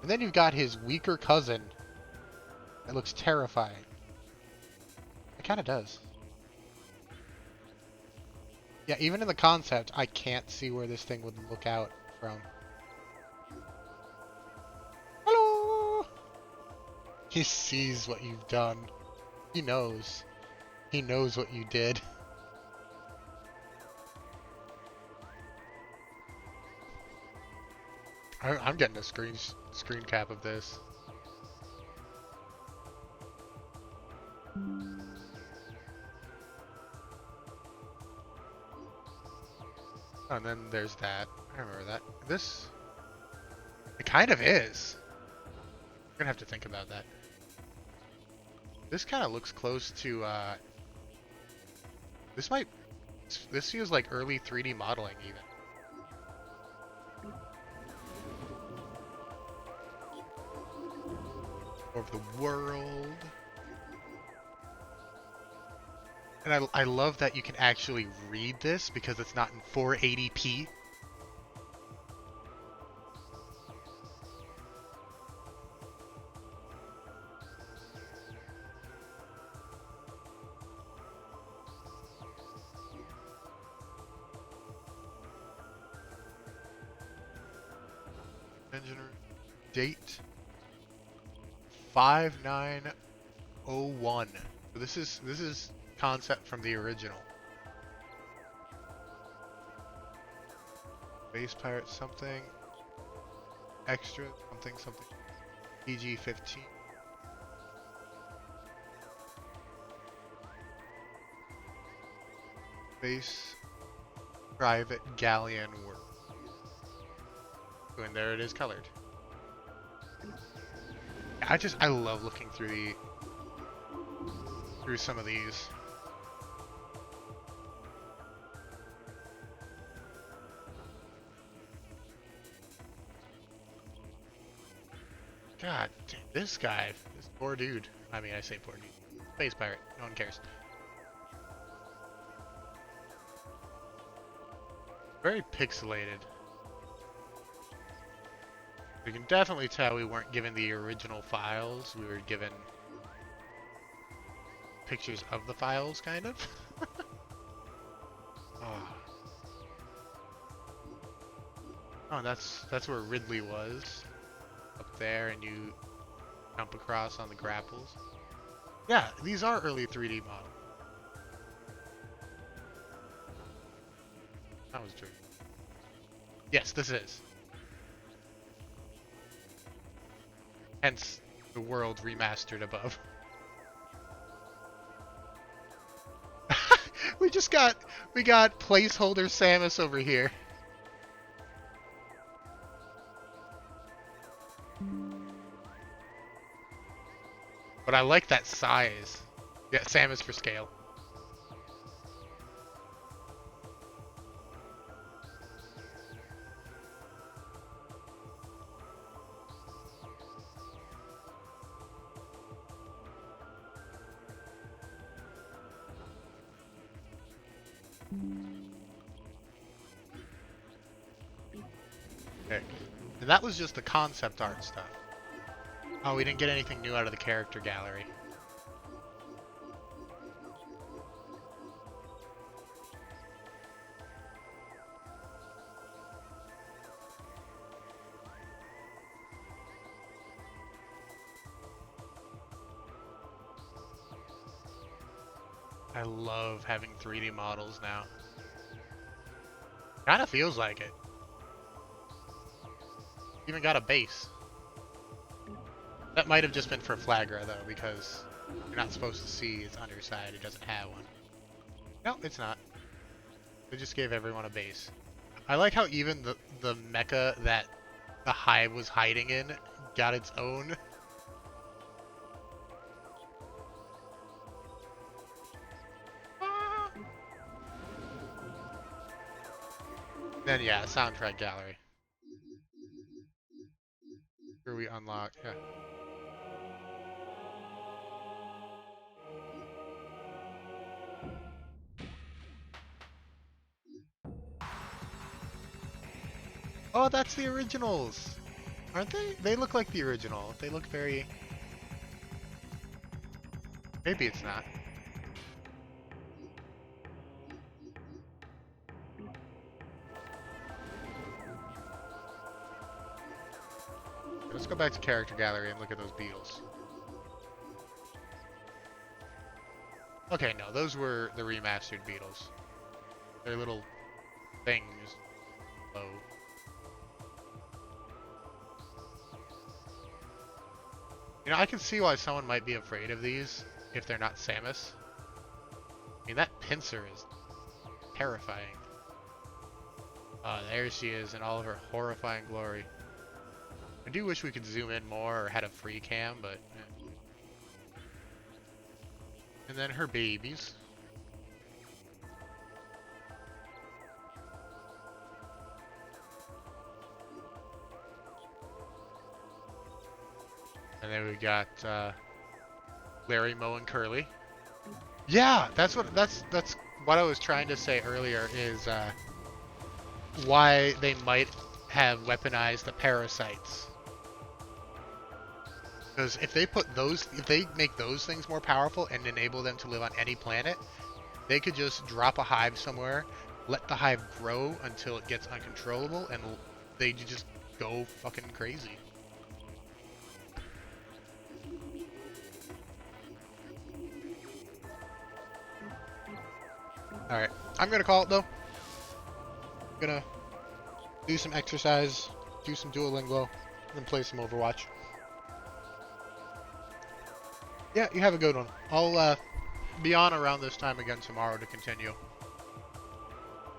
And then you've got his weaker cousin that looks terrifying. It kind of does. Yeah, even in the concept, I can't see where this thing would look out from. Hello! He sees what you've done. He knows. He knows what you did. I'm getting a screen cap of this. Oh, and then there's that. I remember that. This... It kind of is. I'm gonna have to think about that. This kind of looks close to, This might... This feels like early 3D modeling, even. Of the world. And I love that you can actually read this because it's not in 480p. Engineer date 5901. So this is concept from the original. Base pirate something extra something PG-15. Base private galleon work. And there it is colored. I love looking through some of these. God, this guy, this poor dude. I mean, I say poor dude. Space pirate. No one cares. Very pixelated. You can definitely tell we weren't given the original files. We were given pictures of the files, kind of. Oh, oh, that's where Ridley was. Up there, and you jump across on the grapples. Yeah, these are early 3D models. That was true. Yes, this is. Hence, the world remastered above. we got placeholder Samus over here. But I like that size. Yeah, Samus for scale. Okay. And that was just the concept art stuff. Oh, we didn't get anything new out of the character gallery. I love having 3D models now. Kinda feels like it. Even got a base. That might have just been for Flagra though, because you're not supposed to see its underside. It doesn't have one. No, it's not. They just gave everyone a base. I like how even the mecha that the hive was hiding in got its own. Then yeah, soundtrack gallery. Here we unlock. Yeah. Oh, that's the originals, aren't they? They look like the original. They look very. Maybe it's not. let's go back to character gallery and look at those beetles. Okay, no, those were the remastered beetles. They're little things. Oh. You know, I can see why someone might be afraid of these if they're not Samus. I mean, that pincer is terrifying. There she is in all of her horrifying glory. I do wish we could zoom in more or had a free cam, but... And then her babies. And then we got Larry, Moe, and Curly. Yeah, that's what I was trying to say earlier is why they might have weaponized the parasites. Because if they make those things more powerful and enable them to live on any planet, they could just drop a hive somewhere, let the hive grow until it gets uncontrollable, and they just go fucking crazy. Alright, I'm gonna call it though. I'm gonna do some exercise, do some Duolingo, and then play some Overwatch. Yeah, you have a good one. I'll be on around this time again tomorrow to continue.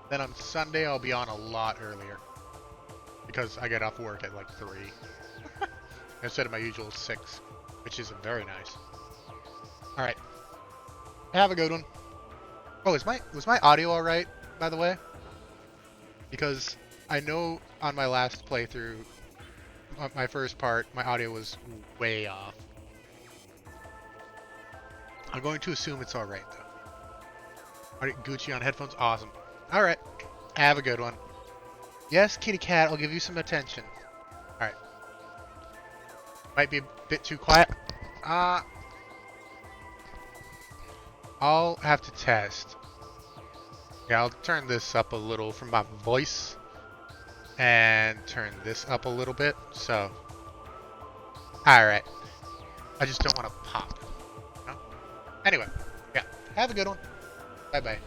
Then on Sunday I'll be on a lot earlier. Because I get off work at like 3. Instead of my usual 6. Which is very nice. Alright. Have a good one. Oh, was my audio alright, by the way? Because I know on my last playthrough, my first part, my audio was way off. I'm going to assume it's alright, though. Alright, Gucci on headphones, awesome. Alright, have a good one. Yes, kitty cat, I'll give you some attention. Alright. Might be a bit too quiet. I'll have to test. Yeah, I'll turn this up a little from my voice. And turn this up a little bit, so. Alright. I just don't want to pop. You know? Anyway, yeah. Have a good one. Bye-bye.